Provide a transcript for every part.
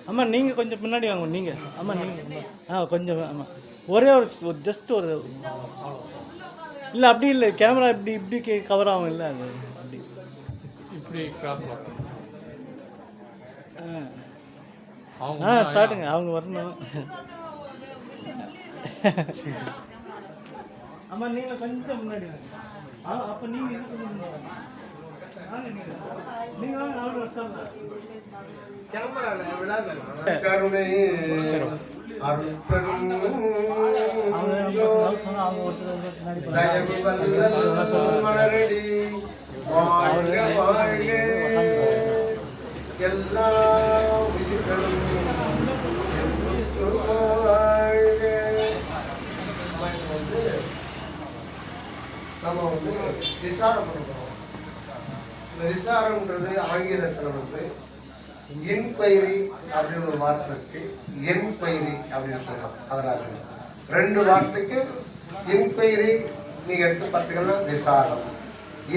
அம்மா நீங்கள் கொஞ்சம் பின்னாடி வாங்க நீங்கள். ஆமாம் நீங்கள் கொஞ்சம் ஆமாம். ஒரே ஒரு ஜஸ்ட் ஒரு இல்லை அப்படி இல்லை கேமரா இப்படி இப்படி கவர் ஆகும் இல்லை அது அப்படி இப்படி கிராஸ் ஸ்டார்ட்டுங்க அவங்க வரணும். அம்மா நீங்கள் கொஞ்சம் முன்னாடி வாங்க. அப்போ நீங்கள் வாங்க நீங்கள் வாங்க அவரு வருஷம் கருணை எல்லா உயிர்களும் நம்ம வந்து விசாரம் பண்ணுறோம். இந்த விசாரம்ன்றது ஆங்கிலத்தில் வந்து என்கொயரி அப்படின்னு ஒரு வார்த்தை இருக்கு, என்கொயரி அப்படின்னு சொல்லலாம். அதனால ரெண்டு வார்த்தைக்கு என்கொயரி நீங்க எடுத்து பார்த்தீங்கன்னா விசாரம்,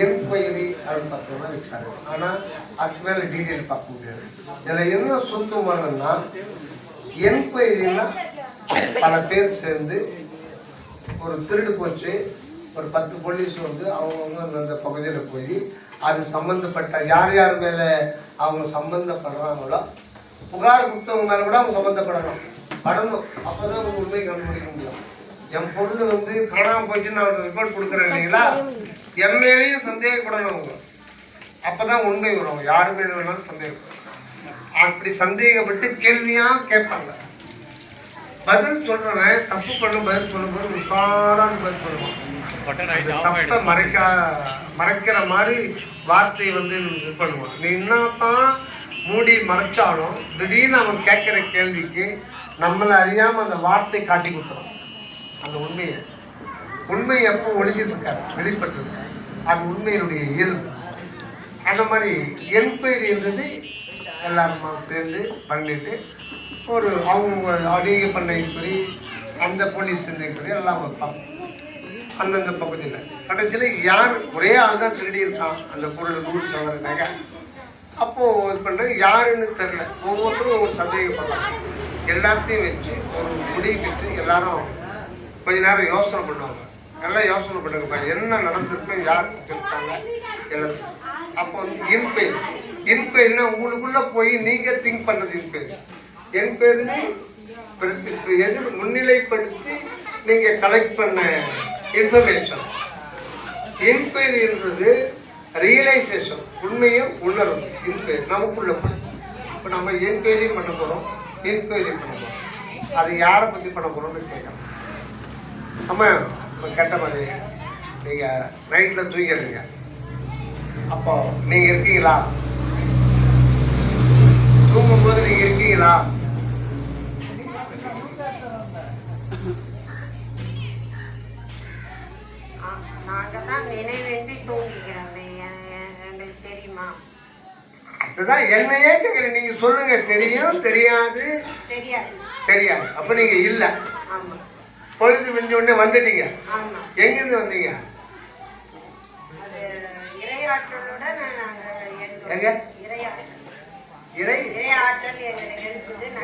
என்கொயரி அப்படின்னு பார்த்தீங்கன்னா விசாரம். ஆனால் அதுக்கு மேலே டீட்டெயில் பார்க்க முடியாது. இதில் என்ன சுத்தமானதுன்னா என்கொயரின்னா பல பேர் சேர்ந்து ஒரு திருடு போச்சு, ஒரு 10 போலீஸ் வந்து அவங்கவுங்க அந்த பகுதியில் போய் அது சம்மந்தப்பட்ட யார் யார் மேலே அவங்க சம்மந்தப்படுறாங்களோ புகார் கொடுத்தவங்க மேலே கூட அவங்க சம்மந்தப்படணும் படணும். அப்போ தான் அவங்க உண்மையை கண்டுபிடிக்க முடியும். என் பொருள் வந்து காணாமல் போச்சுன்னு அவங்க ரிப்போர்ட் கொடுக்குறேன் இல்லைங்களா, என் மேலேயும் சந்தேகப்படணும் அவங்க. அப்போ தான் உண்மை வரும். யார் மேலே வேணாலும் சந்தேகப்படும். அப்படி சந்தேகப்பட்டு கேள்வியாக கேட்பாங்க. பதில் சொல்றவன் தப்பு பண்ண பதில் சொல்லும்போது உஷாரான பதில் சொல்லுவான். தப்பை மறைக்கிற மாதிரி வார்த்தையை வந்து இது பண்ணுவான். நீ என்னத்தான் மூடி மறைச்சாலும் திடீர்னு அவன் கேட்குற கேள்விக்கு நம்மளை அறியாமல் அந்த வார்த்தை காட்டி கொடுத்துரும் அந்த உண்மையை. உண்மை எப்போ ஒழிஞ்சிருக்காரு வெளிப்பட்டிருக்காரு, அது உண்மையினுடைய இயல்பு. அந்த மாதிரி என்கொயரின்றது எல்லாருமா சேர்ந்து பண்ணிட்டு ஒரு அவங்க அதிக பண்ண என்கொயரி, அந்த போலீஸ் என்கொயரி எல்லாம் வைப்பாங்க அந்தந்த பகுதியில். கடைசியில் யார் ஒரே ஆள் தான் திருடி இருக்கான் அந்த பொருள் 100 சவரனாக. அப்போது இது பண்ணுறது யாருன்னு தெரில, ஒவ்வொருத்தரும் ஒவ்வொரு சந்தேகப்படலாம். எல்லாத்தையும் வச்சு ஒரு முடிவு வச்சு எல்லாரும் கொஞ்ச நேரம் யோசனை பண்ணுவாங்க. நல்லா யோசனை பண்ணுங்கப்பா, என்ன நடந்திருக்கு, யார் கொடுத்துருக்காங்க எல்லாம். அப்போ வந்து இன்கொயரினா உங்களுக்குள்ளே போய் நீங்கள் திங்க் பண்ணுறது இன்கொயரி. என்கொயரி எதிர் முன்னிலைப்படுத்தி நீங்கள் கலெக்ட் பண்ண இன்ஃபர்மேஷன். என்கொயரின்றது ரியலைசேஷன், உண்மையும் உணர்வு. என்கொயரி நமக்குள்ள போய் இப்போ நம்ம என்கொயரி பண்ண போகிறோம், என்கொயரி பண்ண போகிறோம். அது யாரை பற்றி பண்ண போகிறோம்னு கேட்கணும். ஆமாம், இப்போ கேட்ட மாதிரி நீங்கள் நைட்டில் தூங்கிடுறீங்க, அப்போ நீங்கள் இருக்கீங்களா? தூங்கும்போது நீங்கள் இருக்கீங்களா? அதுதான் என்னையே கேட்குறேன். நீங்க சொல்லுங்க, தெரியும் தெரியாது தெரியாது. அப்ப நீங்க இல்ல, பொழுது விடிஞ்ச உடனே வந்துட்டீங்க. எங்கிருந்து வந்தீங்க? எங்க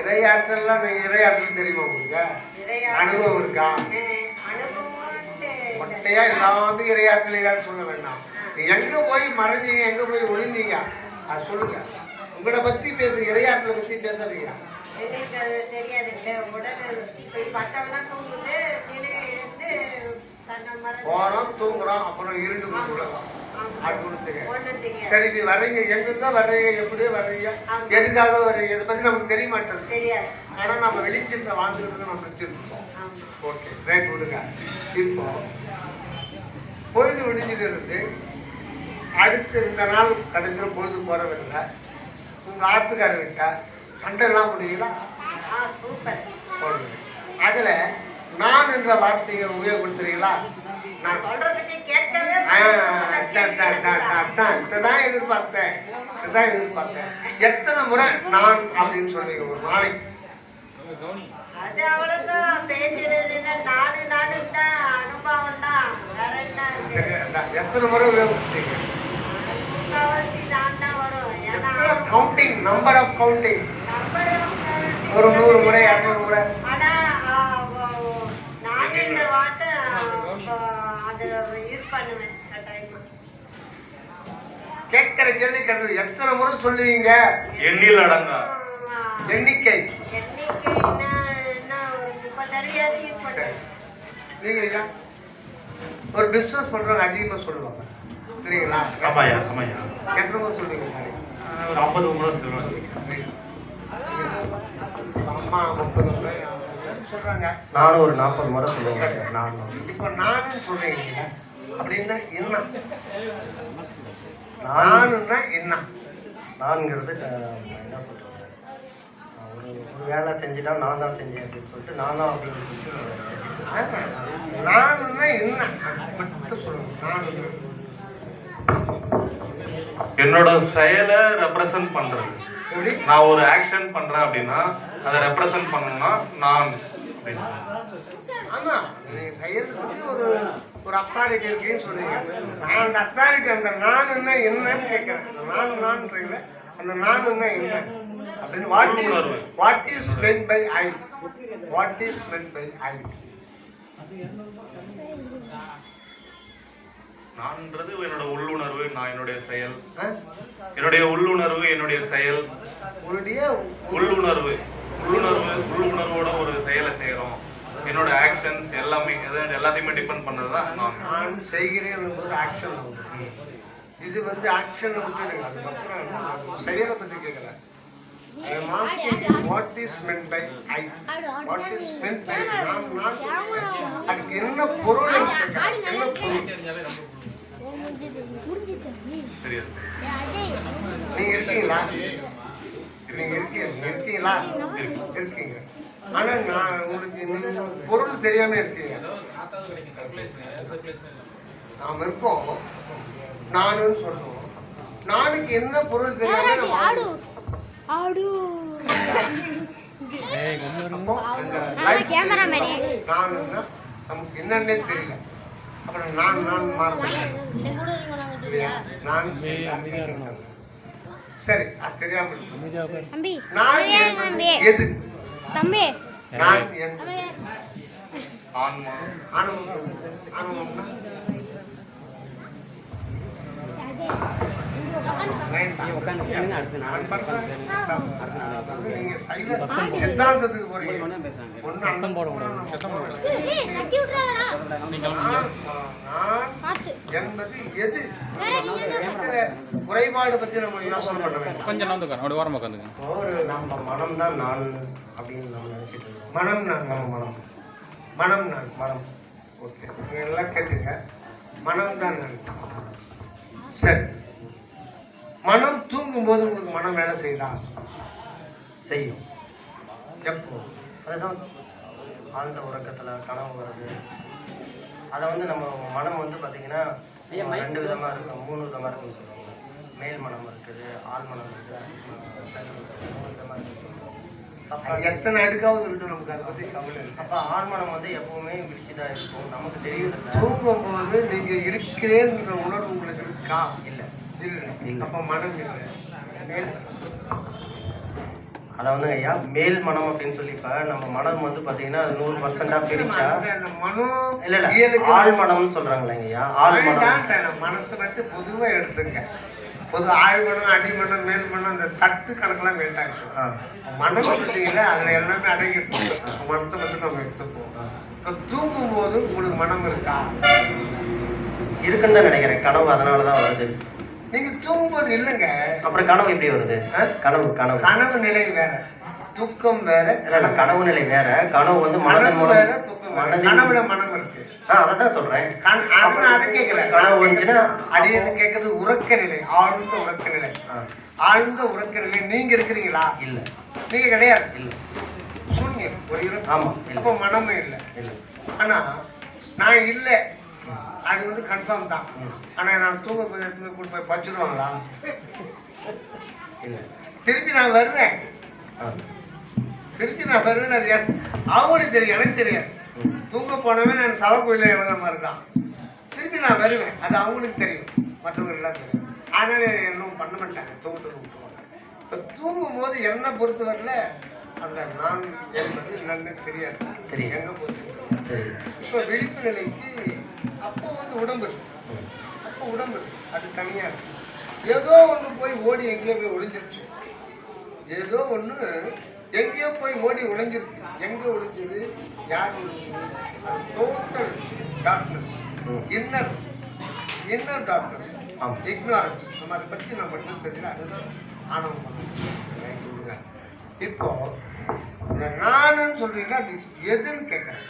இறையாற்றல்லாம் இறையாற்றல் தெரியுமா உங்களுக்கு? அனுபவம் இருக்கா? மொட்டையா எல்லாத்துக்கும் இறையாற்றலையான்னு சொல்ல வேண்டாம். எங்க போய் மறைஞ்சீங்க, எங்க போய் ஒளிந்தீங்க, அது சொல்லுங்க. உங்களை பத்தி பேசுங்க, இறையாற்றலை பத்தி பேசுறீங்க. போறோம், தூங்குறோம், அப்புறம் இருண்டு சரி. இப்ப வர்றீங்க, எங்கிருந்தோ வர்றீங்க, எப்படியோ வர்றீங்க, எதுக்காக வர்றீங்க, இதை பத்தி நமக்கு தெரிய மாட்டேங்குது. ஆனா நம்ம வெளிச்சத்தை வாழ்ந்துட்டு நம்ம வச்சிருக்கோம். ஓகே, ரைட், விடுங்க. இப்போ பொழுது விடிஞ்சது அடுத்து இந்த நாள் கடைசியில் பொழுது போறதில்லை. உங்க ஆத்துக்காரர்கிட்ட சண்டை எல்லாம் பண்ணுவீங்களா? அதுல நான் என்ற வார்த்தையை உபயோகப்படுத்துறீங்களா? இதுதான் எதிர்பார்த்தேன். எத்தனை முறை நான் அப்படின்னு சொல்றீங்க ஒரு நாளைக்கு? எத்தனை முறை உபயோகப்படுத்தீங்க? Counting, number of countings. ஒரு 100 முறை 200 முறை. ஆனா நான் இந்த வார்த்தை அது யூஸ் பண்ணுவேன் டைம். கேட்கிற கேள்வி கேட்டு எத்தனை முறை சொல்லுவீங்க? எண்ணில் அடங்கா எண்ணிக்கை. எண்ணிக்கைன்னா என்ன ஒரு 30 அடியாவது யூஸ் பண்ணுவேன். நீங்க ஐயா ஒரு பிசினஸ் பண்றவங்க அதிகமா சொல்லுவாங்க இல்லைங்களா? ஆமாயா ஆமாயா. எத்தனை முறை சொல்லுவீங்க? ஒரு 50 முறை சொல்லுவேன். அம்மா 30 முறை சொல்றாங்க. நானும் ஒரு 40 முறை சொல்லுவேன். நானும் இப்ப நானும் சொல்றீங்க அப்படின்னா என்ன? நானுன்னா என்ன? நான்ங்கிறது என்ன சொல்றது, ஒரு வேலை செஞ்சுட்டா நான் தான் செஞ்சேன் அப்படின்னு சொல்லிட்டு நான் தான் அப்படின்னு சொல்லிட்டு நானுன்னா என்ன மட்டும் சொல்லுங்க. நானுன்னா என்னோட செயலை ரெப்ரசன்ட் பண்றது. எப்படி? நான் ஒரு ஆக்ஷன் பண்றேன் அப்படின்னா அதை ரெப்ரசன்ட் பண்ணணும்னா நான் அப்படின்னு. ஆமா, நீங்க செய்யறதுக்கு ஒரு அத்தாரிட்டி இருக்குன்னு சொல்றீங்க. நான் அந்த அத்தாரிட்டி, அந்த நானுன்னா என்னன்னு கேட்கிறேன். நான்றீங்களே, அந்த நானுன்னா என்ன அப்படின்னு. What is meant by I? What is meant by I? நான்ன்றது என்னோட உள்ளுணர்வு, நான் என்னுடைய செயல். என்னுடைய உள்ளுணர்வு, என்னுடைய செயல். உன்னுடைய உள்ளுணர்வோட ஒரு செயலை செய்யறோம். என்னோட ஆக்ஷன்ஸ் எல்லாமே எல்லாத்தையுமே டிபெண்ட் பண்ணதுதான் நான் செய்கிறேன் என்பது ஆக்ஷன். இது வந்து ஆக்ஷன் விட்டுடுங்க. அதுக்கப்புறம் செயலை பத்தி கேட்கிறேன். What is meant by I? What is meant by நான்? அதுக்கு என்ன பொருள் கேட்கிறேன். என்ன பொருள்? தெரியாது. நீங்க இருக்கீங்களா? நீங்க இருக்கீங்களா? இருக்கீங்க. ஆனா நான் உங்களுக்கு பொருள் தெரியாம இருக்கீங்க. நாம இருக்கோம், நானுன்னு சொல்றோம். நானுக்கு என்ன பொருள் தெரியாம நானுன்னா நமக்கு என்னன்னே தெரியல. அப்புறம் நான் மாறப்பட்டேன். சரி, அது தெரியாம நான் எது? நான் ஆன்மா. சித்தாந்தத்துக்கு போறீங்க. என்பது எது? குறைபாடு பத்தி நம்ம யோசனை பண்ண வேண்டும். கொஞ்சம் நோந்துக்க ஓரமாக உட்காந்துங்க. ஒரு நம்ம மனம் தான் நான் அப்படின்னு நம்ம நினைச்சிட்டு இருக்கோம். மனம் நான். நம்ம மனம் நான். மனம். ஓகே, எல்லாம் கேட்டுங்க. மனம் தான் நான். சரி, மனம் தூங்கும் போது உங்களுக்கு மனம் வேலை செய்யுதா? செய்யும். எப்போ? அதுதான் ஆழ்ந்த உறக்கத்துல கனவு வருது. அதை வந்து நம்ம மனம் வந்து பார்த்தீங்கன்னா 2 விதமா இருக்கும், 3 விதமா இருக்குன்னு சொல்லுவாங்க. மேல் மனம் இருக்குது, ஆள் மனம் இருக்குது, 3 விதமா இருக்கு. அப்போ எத்தனை அடுக்காவது இருக்கு, நமக்கு அதை பத்தி கவலை இல்லை. அப்போ ஆள் மனம் வந்து எப்பவுமே விழிச்சுதான் இருக்கும், நமக்கு தெரியுதில்லை. தூங்கும் போது நீங்க இருக்கிறேன்ற உணர்வு உங்களுக்கு இருக்கா? இல்லை. இல்லை. அப்ப மனம் இல்லை. மேல் அதை வந்து ஐயா மேல் மனம் அப்படின்னு சொல்லி இப்போ நம்ம மனம் வந்து பார்த்தீங்கன்னா 100% பிரிச்சா மனம் இல்லை ஆள் மனம்னு சொல்றாங்களே ஐயா. ஆள் மனம் மனசை மட்டும் பொதுவா எடுத்துங்க. பொது ஆழ்மனம், அடிமனம், மேல் மனம், அந்த தட்டு கணக்கெல்லாம் வேண்டாங்க. மனம் பார்த்தீங்கன்னா அதுல எல்லாமே அடங்கிட்டு மனத்தை மட்டும் நம்ம எடுத்துப்போம். இப்போ தூங்கும் போது உங்களுக்கு மனம் இருக்கா? இருக்குன்னு தான் நினைக்கிறேன். கனவு அதனாலதான் வருது. நீங்க தூங்கும்போது இல்லைங்க. அப்புறம் கனவு எப்படி வருது? கனவு கனவு கனவு நிலை வேற, தூக்கம் வேற. இல்ல கனவு நிலை வேற. கனவு வந்து மனம் வேற, தூக்கம் வேற. கனவுல மனம் இருக்கு. அதான் சொல்றேன். அதை கேட்கல. கனவு வந்துச்சுன்னா அடியன்னு கேட்கறது உறக்க நிலை, ஆழ்ந்த உறக்க நிலை. ஆழ்ந்த உறக்க நிலை நீங்க இருக்கிறீங்களா? இல்ல. நீங்க கிடையாது. இல்ல. சூன்யம் ஒரு இருக்கு. ஆமா. அப்போ மனமும் இல்லை. இல்ல. ஆனா நான் இல்லை, அது வந்து கன்ஃபார்ம் தான். ஆனா நான் தூங்க போய் பச்சிருவாங்களா? இல்ல. திருப்பி நான் வருவேன். அது அவங்களுக்கு தெரியும், எனக்கு தெரியாது. தூங்க போனவே நான் சவக்கோயில எவ்வளவு இருக்கான். திருப்பி நான் வருவேன், அது அவங்களுக்கு தெரியும், மற்றவங்க எல்லாம் தெரியும். அதனால எல்லாம் பண்ண மாட்டாங்க, தூங்கத்துக்கு விட்டுருவாங்க. இப்போ தூங்கும் போது என்னை பொறுத்தவரையில அந்த நான் என்பது என்னன்னு தெரியாது, தெரியும். எங்கே போச்சு. சரி. இப்போ விழிப்பு நிலைக்கு அப்போ வந்து உடம்பு இருக்கு, அப்போ உடம்பு இருக்கு, அது தனியாக இருக்கு. ஏதோ ஒன்று போய் ஓடி எங்கேயோ போய் ஒளிஞ்சிருச்சு, ஏதோ ஒன்று எங்கேயோ போய் ஓடி ஒளிஞ்சிருக்கு. எங்கே ஒளிஞ்சது, யார் ஒளிஞ்சது? அது டோட்டல் டார்க்னஸ், இன்னர் டார்க்னஸ், இக்னாரன்ஸ். நம்ம அதை பற்றி நம்ம மட்டும் தெரியல, அதுதான் ஆணவம் பண்ணுங்க. இப்போ இந்த நானுன்னு சொல்றீங்கன்னா அது எதுன்னு கேட்குறேன்.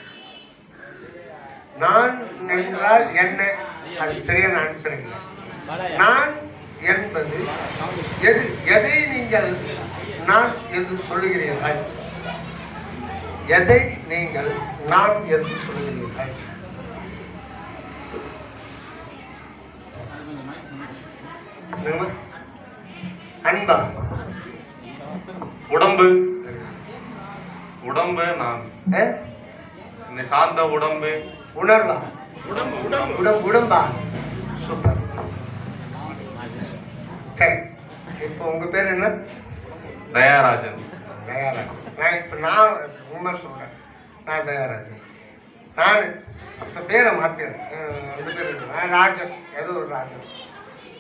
நான் என்றால் என்ன? அது சரியான ஆன்சர் இல்லை. நான் என்பது எது? எதை நீங்கள் நான் என்று சொல்லுகிறீர்கள்? எதை நீங்கள் நான் என்று சொல்லுகிறீர்கள்? அன்பா? உடம்பு. உடம்பு நான். என்னை சார்ந்த உடம்பு. உணர்வா? உடம்பா? சூப்பர். சரி, இப்போ உங்க பேர் என்ன? தயாராஜன். தயாராஜன். நான் உண்மை சொல்றேன், நான் தயாராஜன். நான் இப்போ பேரை மாற்றேன். இந்த பேர் நான் ராஜன், ஏதோ ஒரு ராஜன்.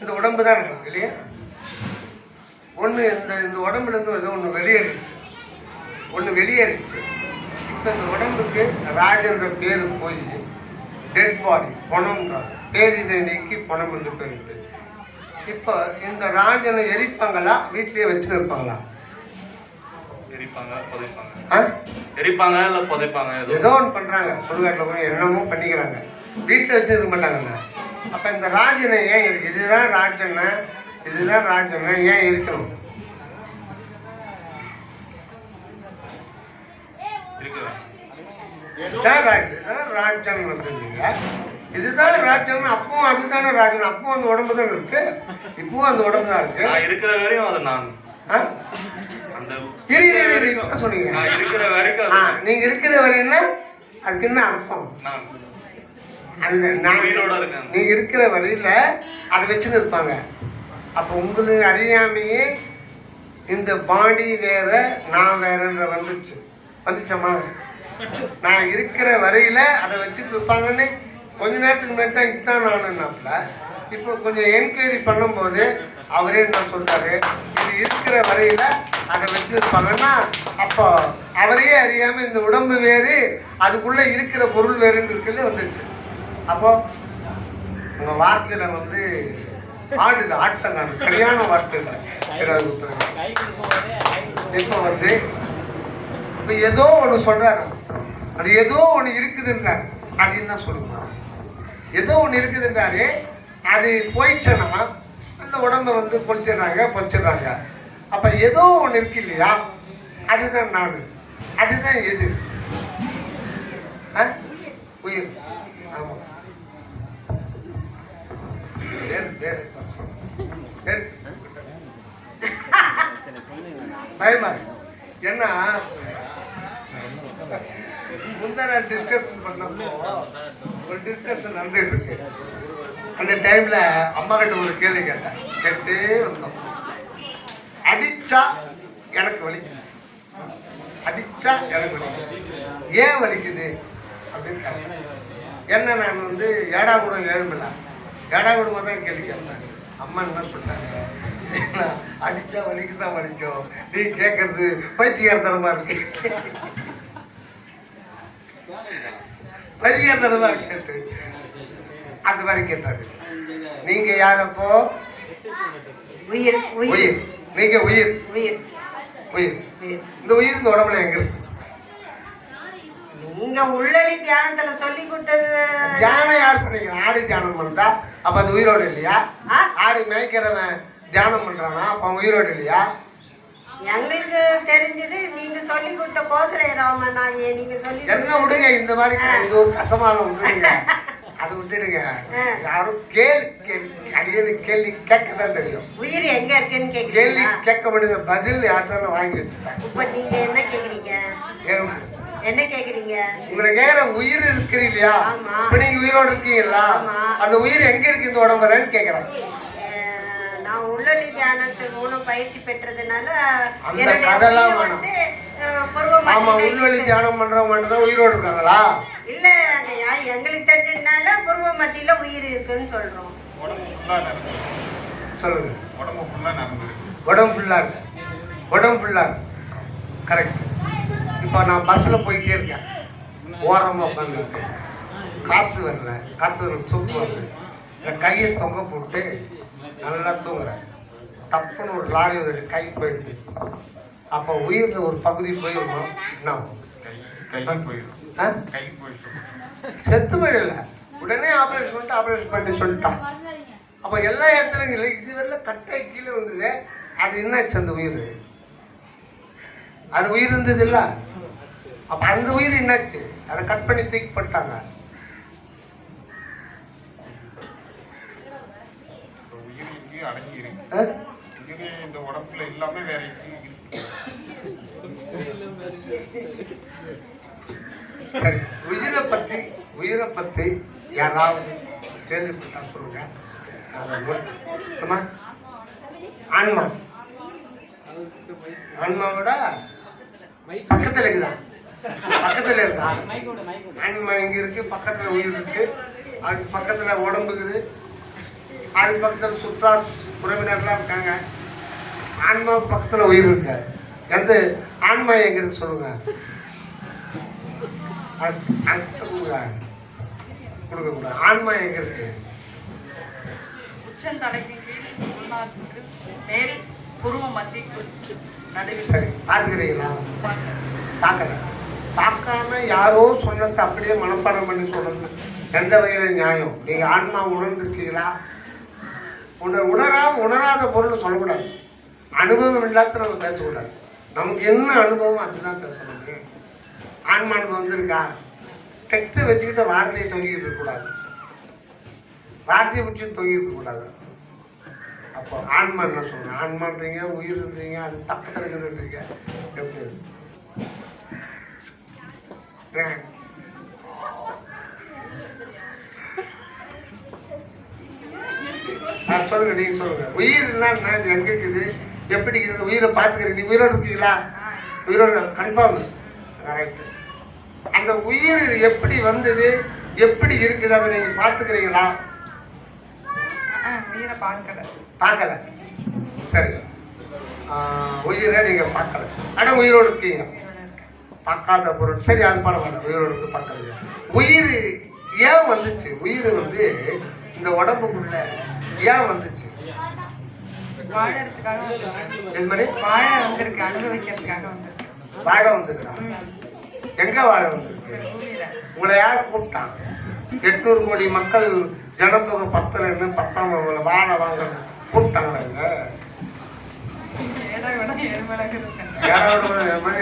இந்த உடம்பு தான் இருக்கு இல்லையா? ஒன்று இந்த உடம்புலேருந்து ஏதோ ஒன்று வெளியேறிச்சு. இப்போ இந்த உடம்புக்கு ராஜன்ற பேர் போய் டெட் பாடி, பணம்ன்றாங்க. பேரினை நீக்கி பணம் என்று பேருக்கு. இப்போ இந்த ராஜனை எரிப்பாங்களா, வீட்லயே வச்சு இருப்பாங்களா? எரிப்பாங்க, புதைப்பாங்க. எரிப்பாங்க இல்லை புதைப்பாங்க, ஏதோ ஒன்று பண்ணுறாங்க. சுடுகாட்டில் போய் என்னமோ பண்ணிக்கிறாங்க, வீட்டில் வச்சு இருக்க மாட்டாங்கல்ல. அப்போ இந்த ராஜனை ஏன் இருக்கு? இதுதான் ராஜனை ஏன் இருக்கணும்? இதுதான் ராஜன் அப்படிங்க. இதுதான் ராஜன். அப்பவும் அதுதானே ராஜன். அப்பவும் அந்த உடம்பு தான் இருக்கு, இப்பவும் அந்த உடம்பு தான் இருக்கு. இருக்கிற வரையும் அது நான். சொன்னீங்க இருக்கிற வரைக்கும் நீங்க இருக்கிற வரைன்னா அதுக்கு என்ன அர்த்தம்? அந்த நீங்க இருக்கிற வரையில அதை வச்சுன்னு இருப்பாங்க. அப்போ உங்களுக்கு அறியாமையே இந்த பாடி வேற நான் வேறன்ற வந்துச்சம்மா. நான் இருக்கிற வரையில அதை வச்சுட்டு இருப்பாங்கன்னு கொஞ்ச நேரத்துக்கு முன்னாடி தான் இதுதான் நானுன்னாப்புல. இப்போ கொஞ்சம் என்கொயரி பண்ணும்போது அவரே நான் சொல்றாரு, இது இருக்கிற வரையில அதை வச்சிருப்பாங்கன்னா அப்போ அவரையே அறியாம இந்த உடம்பு வேறு அதுக்குள்ள இருக்கிற பொருள் வேறுன்னு இருக்குல்ல வந்துருச்சு. அப்போ உங்க வார்த்தையில வந்து ஆடுது ஆட்டம், நான் சரியான வார்த்தை இல்லை. இப்போ வந்து இப்போ ஏதோ ஒன்று சொல்றாரு, அது ஏதோ ஒன்று இருக்குதுன்றாரு. அது என்ன சொல்லுங்க? ஏதோ ஒன்று இருக்குதுன்றாரு, அது போயிடுச்சுன்னா அந்த உடம்பை வந்து பொழிச்சிடுறாங்க. அப்ப ஏதோ ஒன்று இருக்கு இல்லையா, அதுதான் நான். அதுதான் எது? உயிர். ஆமா, பயமா என்ன? முந்தான டிஸ்கஷன் பண்ணப்போ ஒரு டிஸ்கஷன் நடந்துட்டு இருக்கு. அந்த டைம்ல அம்மா கிட்ட ஒரு கேள்வி கேட்டே வந்தோம். அடிச்சா எனக்கு வலிக்குது, ஏன் வலிக்குது அப்படின்னு கேட்டேன். என்ன நான் வந்து ஏடாகூடம் எழும்பல, ஏடாகூடமா தான் கேள்வி கேட்டேன். அம்மா என்ன சொன்னாங்க, அடிச்சா வலிக்குதான் வலிக்கும், நீ கேட்கறது பைத்தியக்காரத்தனமா இருக்கு, பைத்தியக்காரத்தனமா கேட்டு அந்த மாதிரி கேட்டாரு. நீங்க யாரப்போ? உயிர். உயிர். நீங்க உயிர். உயிர். உயிர். இந்த உயிர் இந்த உடம்புல எங்க இருக்கு? நீங்க உள்ளடி தியானத்துல சொல்லி கொடுத்தது. தியானம் யார் பண்ணீங்க? ஆடு தியானம் பண்றா, அப்ப அது உயிரோடு இல்லையா? ஆடு மேய்க்கிறவன் தியானம் பண்றானா, அப்ப உயிரோடு இல்லையா? எங்களுக்கு தெரிஞ்சது நீங்க சொல்லி கொடுத்த கோசலை ராமனாகிய நீங்க சொல்லி என்ன விடுங்க, இந்த மாதிரி இது ஒரு கசமான விடுங்க, அது விட்டுடுங்க. யாரும் கேள்வி கேட்கதான் தெரியும். உயிர் எங்க இருக்குன்னு கேள்வி கேக்குறீங்க. கேட்க முடியுங்க, பதில் யார்ட்டாலும் வாங்கி வச்சுட்டாங்க. இப்ப நீங்க என்ன கேக்குறீங்க? என்ன கேக்குறீங்க? உங்களை கேக்குற உயிர் இருக்கு இல்லையா? இப்ப நீங்க உயிரோடு இருக்கீங்களா? அந்த உயிர் எங்க இருக்கு இந்த உடம்புலன்னு கேக்குறேன். நான் உள்ளொலி தியானத்துக்கு மூலம் பயிற்சி பெற்றதுனால அந்த என்னுடைய கதைலாம் உயிர் வேணாம். வந்து புருவ ஆமா, மத்தியில உள்வெளி இருக்கு. தியானம் பண்றவங்க மட்டும்தான் உயிரோடு இருக்காங்களா? இல்ல ஐயா, எங்களுக்கு தெரிஞ்சதுனால புருவ மத்தியில உயிர் இருக்குன்னு சொல்றோம். சொல்லுங்க. உடம்பு ஃபுல்லா நடந்து உடம்பு ஃபுல்லா இருக்கு. உடம்பு ஃபுல்லா இருக்கு. கரெக்ட். இப்போ நான் பஸ்ஸில் போயிட்டே இருக்கேன், ஓரமாக உட்காந்துருக்கேன், காற்று வரல, காற்று வர சொப்பு வருது, இந்த கையை தொங்க போட்டு நல்லா தூங்குறேன். தப்புன்னு ஒரு லாரி ஒரு கை போயிடுது. அப்போ உயிரில் ஒரு பகுதி போயிடணும். என்ன ஆகும்? கை போயிடும். ஆ? கை போயிடும். செத்து போயிடல, உடனே ஆப்ரேஷன் பண்ணி சொல்லிட்டான். அப்போ எல்லா இடத்துலையும் இல்லை, இதுவரையில கட்டாய் கீழே வந்தது. அது என்னாச்சு? அந்த உயிர், அது உயிர் இருந்தது இல்லை. அப்போ அந்த உயிர் என்னாச்சு? அதை கட் பண்ணி தூக்கி போட்டாங்க. உயிர் இங்கேயும் அடங்கி இருக்கு. ஆ? உயிர் இந்த உடம்புல எல்லாமே வேற இருக்கு. சரி, உயிரை பத்தி யாராவது கேள்விப்பட்டா சொல்லுங்க. ஆன்மா, ஆன்மாவோட பக்கத்துல இருக்குதா? பக்கத்துல இருக்கா? ஆன்மா இங்க இருக்கு, பக்கத்துல உயிர் இருக்கு, அதுக்கு பக்கத்துல உடம்பு இருக்குது, அது பக்கத்துல சுற்றார் உறவினர்லாம் இருக்காங்க. ஆன்மாவுக்கு பக்கத்துல உயிர் இருக்கு. எந்த ஆன்மா எங்க இருக்கு சொல்லுங்க. கொடுக்க கூடாது. ஆன்மா எங்க இருக்கு? உச்சந்தலைக்கு கீழ் உள்நாட்டுக்கு மேல் புருவ மத்திக்கு நடுவில். சரி, பார்த்துக்கிறீங்களா? பார்க்கல. பார்க்காம யாரோ சொன்னதை அப்படியே மனப்பாடம் பண்ணி சொல்றது எந்த வகையில நியாயம்? நீங்க ஆன்மா உணர்ந்திருக்கீங்களா? உணராத பொருள் சொல்லக்கூடாது. அனுபவம் இல்லாத நம்ம பேசக்கூடாது. நமக்கு என்ன அனுபவம் அதுதான் பேசணும். ஆன்மா அனுபவம் வந்திருக்கா? டெக்ஸ்ட்டை வச்சுக்கிட்ட வார்த்தையை தொங்கிட்டு இருக்கக்கூடாது, வார்த்தையை பிடிச்சி தொங்கிட்டு இருக்கக்கூடாது. அப்போ ஆன்மா என்ன சொல்றேன்? ஆன்மான்றீங்க, உயிர்ன்றீங்க, அது பக்கத்தில் இருக்குதுன்றீங்க. எப்படி சொல்லுங்க, நீங்க சொல்லுங்க. உயிர்னா இது எங்க இருக்குது, எப்படி இருக்குது? உயிரை பார்த்துக்கிறீங்க. நீங்க உயிரோடு இருக்கீங்களா? உயிரோடு கன்ஃபார்ம். கரெக்ட். அந்த உயிர் எப்படி வந்தது, எப்படி இருக்குது, அதை நீங்க பார்த்துக்கிறீங்களா? உயிரை பார்க்கல. பார்க்கல. சரி, உயிரை நீங்க பார்க்கல, ஆனா உயிரோடு இருக்கீங்க. பார்க்காத பொருள். சரி, அது பரவாயில்ல, உயிரோடு இருக்கு, பார்க்கறது. உயிர் ஏன் வந்துச்சு? உயிர் வந்து இந்த உடம்புக்குள்ள ஏன் வந்துச்சு? வாழறதுக்காக இது மாதிரி வாழ வந்திருக்கு, அனுபவிக்கிறதுக்காக வந்திருக்கு. வாழ வந்துருக்கா? எங்க வாழ வந்திருக்கு? உங்களை யார் கூப்பிட்டாங்க? 800 கோடி மக்கள் ஜனத்தொகை 10 10ஆம் வகுப்புல வாழ வாங்க கூப்பிட்டாங்களா? இங்க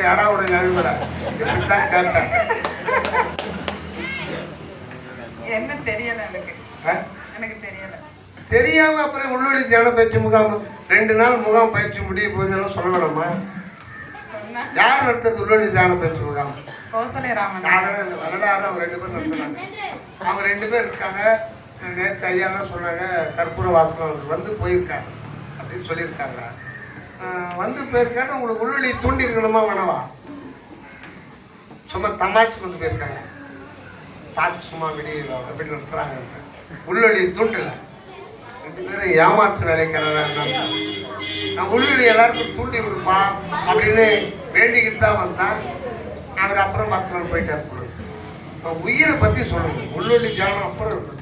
யாராவோட நழுவல இப்படித்தான் கேட்டேன். என்ன தெரியல எனக்கு தெரியல. தெரியாம அப்புறம் உள்வெளி தியான பயிற்சி முகாம் 2 நாள் முகாம் பயிற்சி முடிய போகுதுன்னு சொல்ல வேணாமா? யார் நடத்துறது உள்வெளி தியான பயிற்சி முகாம்? கோசலை ராமன். அவங்க 2 பேர் நடத்துனாங்க. அவங்க 2 பேர் இருக்காங்க. நேற்று ஐயாலாம் சொன்னாங்க, கற்பூர வாசனம் வந்து போயிருக்காங்க அப்படின்னு சொல்லியிருக்காங்க. வந்து போயிருக்காங்க. உங்களுக்கு உள்வெளி தூண்டி இருக்கணுமா வேணவா? சும்மா தமாஷுக்கு வந்து போயிருக்காங்க. பார்த்து சும்மா வெளியே அப்படின்னு நடத்துறாங்க. உள்வெளி தூண்டல. 2 பேரும் ஏமாற்று வேலைக்காரங்க. நான் உள்வெளி எல்லாருக்கும் தூண்டி கொடுப்பா அப்படின்னு வேண்டிக்கிட்டு தான் வந்தான். அவர் அப்புறம் 10 நாள் போயிட்டார். இப்போ உயிரை பத்தி சொல்லுங்க. உள்வெளி தியானம் அப்புறம் இருக்கட்டும்.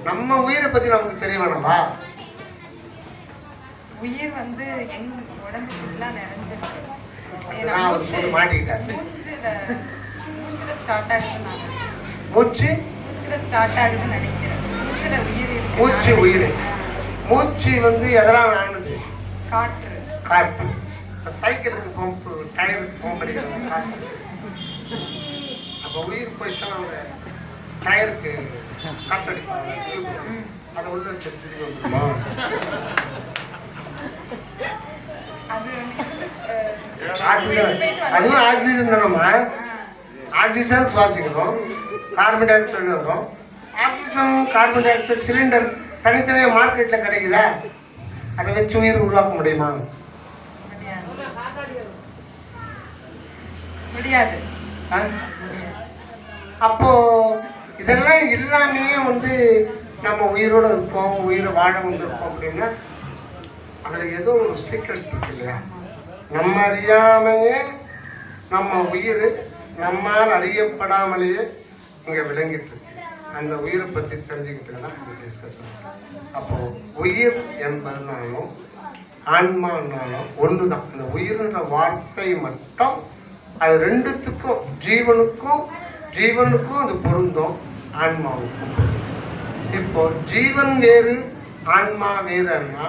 நம்ம உயிரை பத்தி நமக்கு தெரிய வேணாமா? உயிர் வந்து எங்க உடம்பு ஃபுல்லா நிறைஞ்சிருக்கு. நான் அவர் சொல்லி மாட்டிக்கிட்டேன். மூச்சுல ஸ்டார்ட் ஆகுதுன்னு நான் நினைக்கிறேன். மூச்சுல ஸ்டார்ட் ஆகுதுன்னு நினைக்கிறேன். மூச்சுல உயிர் இருக்கு. மூச்சு உயிர். மூச்சு வந்து எதெல்லாம் ஆனது? காற்று. காற்று. சைக்கிளுக்கு பம்பு, டயருக்கு பம்ப் அடிக்கிறது காற்று. அப்போ உயிர் போயிட்டா அவங்க டயருக்கு காற்றடிப்பாங்க. அதை உள்ள திருப்பி வந்துருமா? அதுவும் ஆக்சிஜன் தானம்மா. ஆக்சிஜன் சுவாசிக்கிறோம், கார்பன் டை ஆக்சைடு வரும். Oxygen carbon di oxide cylinder தனித்தனியாக மார்க்கெட்டில் கிடைக்குதா? அதை வச்சு உயிர் உருவாக்க முடியுமா? முடியாது. ஆ? அப்போ இதெல்லாம் எல்லாமே வந்து நம்ம உயிரோட இருக்கோம், உயிரை வாழ வந்திருக்கோம் அப்படின்னா அதுல ஏதோ ஒரு சீக்கிரம் இருக்கு இல்லையா? நம்ம அறியாமையே நம்ம உயிர் நம்மால் அறியப்படாமலேயே இங்க விளங்கிட்டு இருக்கு. அந்த உயிரை பத்தி தெரிஞ்சுக்கிட்டு தான் டிஸ்கஷன். அப்போ உயிர் என்பதுனாலும் ஆன்மானாலும் ஒண்ணுதான். இந்த உயிர்ன்ற வார்த்தை மட்டும் அது ரெண்டுத்துக்கும் ஜீவனுக்கும் அது பொருந்தும், ஆன்மாவுக்கும். இப்போ ஜீவன் வேறு ஆன்மா வேறுன்னா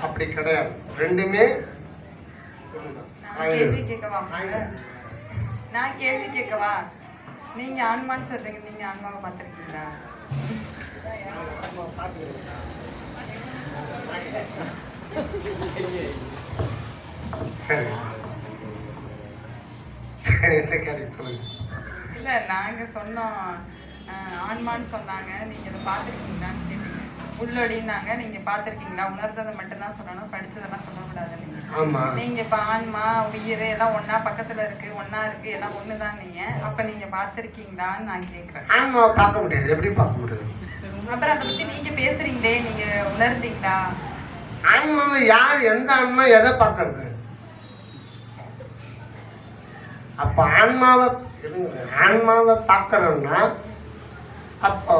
அப்படி கிடையாது, ரெண்டுமே நான் கேள்வி கேட்கவா? நான் கேள்வி கேட்கவா? நீங்க ஆன்மான்னு சொல்றீங்க, நீங்க ஆன்மாவை பார்த்திருக்கீங்களா? சரி என்ன கேள்வி சொல்லுங்க. இல்ல நாங்க சொன்னோம் ஆன்மான்னு சொன்னாங்க, நீங்க அதை பார்த்திருக்கீங்களான்னு கேட்டீங்க. உள்ளொடினாங்க, நீங்க பார்த்திருக்கீங்களா? உணர்ந்ததை மட்டும் தான் சொல்லணும், படிச்சதெல்லாம் சொல்லக்கூடாது. நீங்க இப்ப ஆன்மா உயிர் எல்லாம் ஒன்னா பக்கத்துல இருக்கு, ஒன்னா இருக்கு, எல்லாம் ஒண்ணுதான். நீங்க அப்ப நீங்க பார்த்திருக்கீங்களான்னு நான் கேக்குறேன். ஆன்மாவை பார்க்க முடியாது, எப்படி பார்க்க முடியாது? அப்புறம் அதை பத்தி நீங்க பேசுறீங்களே, நீங்க உணர்ந்தீங்களா? ஆன்மாவை யார், எந்த ஆன்மா எதை பார்க்கறது? அப்ப ஆன்மாவை பார்க்கறோம்னா அப்போ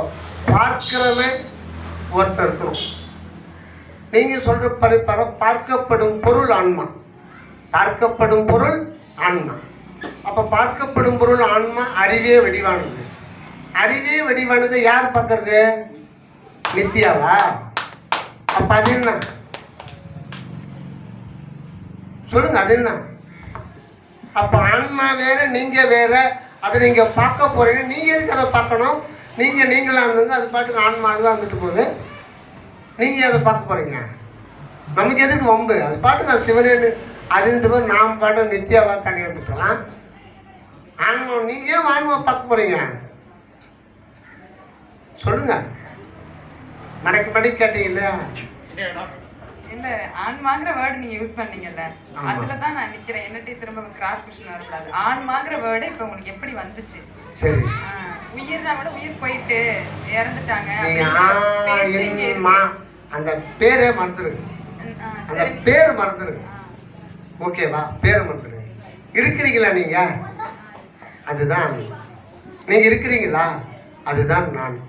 பார்க்கிறவன் ஒருத்தர் இருக்கணும். நீங்க சொல்ற பரிபாரம் பார்க்கப்படும் பொருள் ஆன்மா, பார்க்கப்படும் பொருள் ஆன்மா. அப்ப பார்க்கப்படும் பொருள் ஆன்மா அறிவே வடிவானது. அறிவே வடிவானது யார் பார்க்கறது? நித்யாவா? அப்ப அது என்ன சொல்லுங்க, அது என்ன? அப்ப ஆன்மா வேற, நீங்க வேற. அதை நீங்க பார்க்க போறீங்க, நீங்க எதுக்கு அதை பார்க்கணும்? நீங்களா இருந்துங்க, அது பாட்டுக்கு ஆன்மா தான் வந்துட்டு போகுது, நீங்க அதை பார்க்க போறீங்க. நமக்கு எதுக்கு வம்பு? அது பாட்டுக்கு அது சிவனேன்னு அது போது நாம் பாட்டு நித்யாவா தனியாக இருந்துக்கலாம். ஆன்மா நீங்க ஏன் ஆன்மா பார்க்க போறீங்க சொல்லுங்க. மடக்கி கேட்டீங்க இல்லையா? இல்ல ஆன்மாங்கிற வேர்டு நீங்க யூஸ் பண்ணீங்கல்ல, அதுலதான் நான் நிக்கிறேன். என்னட்டே திரும்ப கிராஸ் கொஸ்டின் வரக்கூடாது. ஆன்மாங்கிற வேர்டு இப்ப உங்களுக்கு எப்படி வந்துச்சு? சரி, உயிர் தான், உயிர் போயிட்டு இறந்துட்டாங்க, அந்த பேரே மறந்துருங்க, அந்த பேரு மறந்துருங்க. ஓகேவா? பேரை மறந்துருங்க. இருக்கிறீங்களா நீங்க? அதுதான் நீங்க இருக்கிறீங்களா? அதுதான் நான்.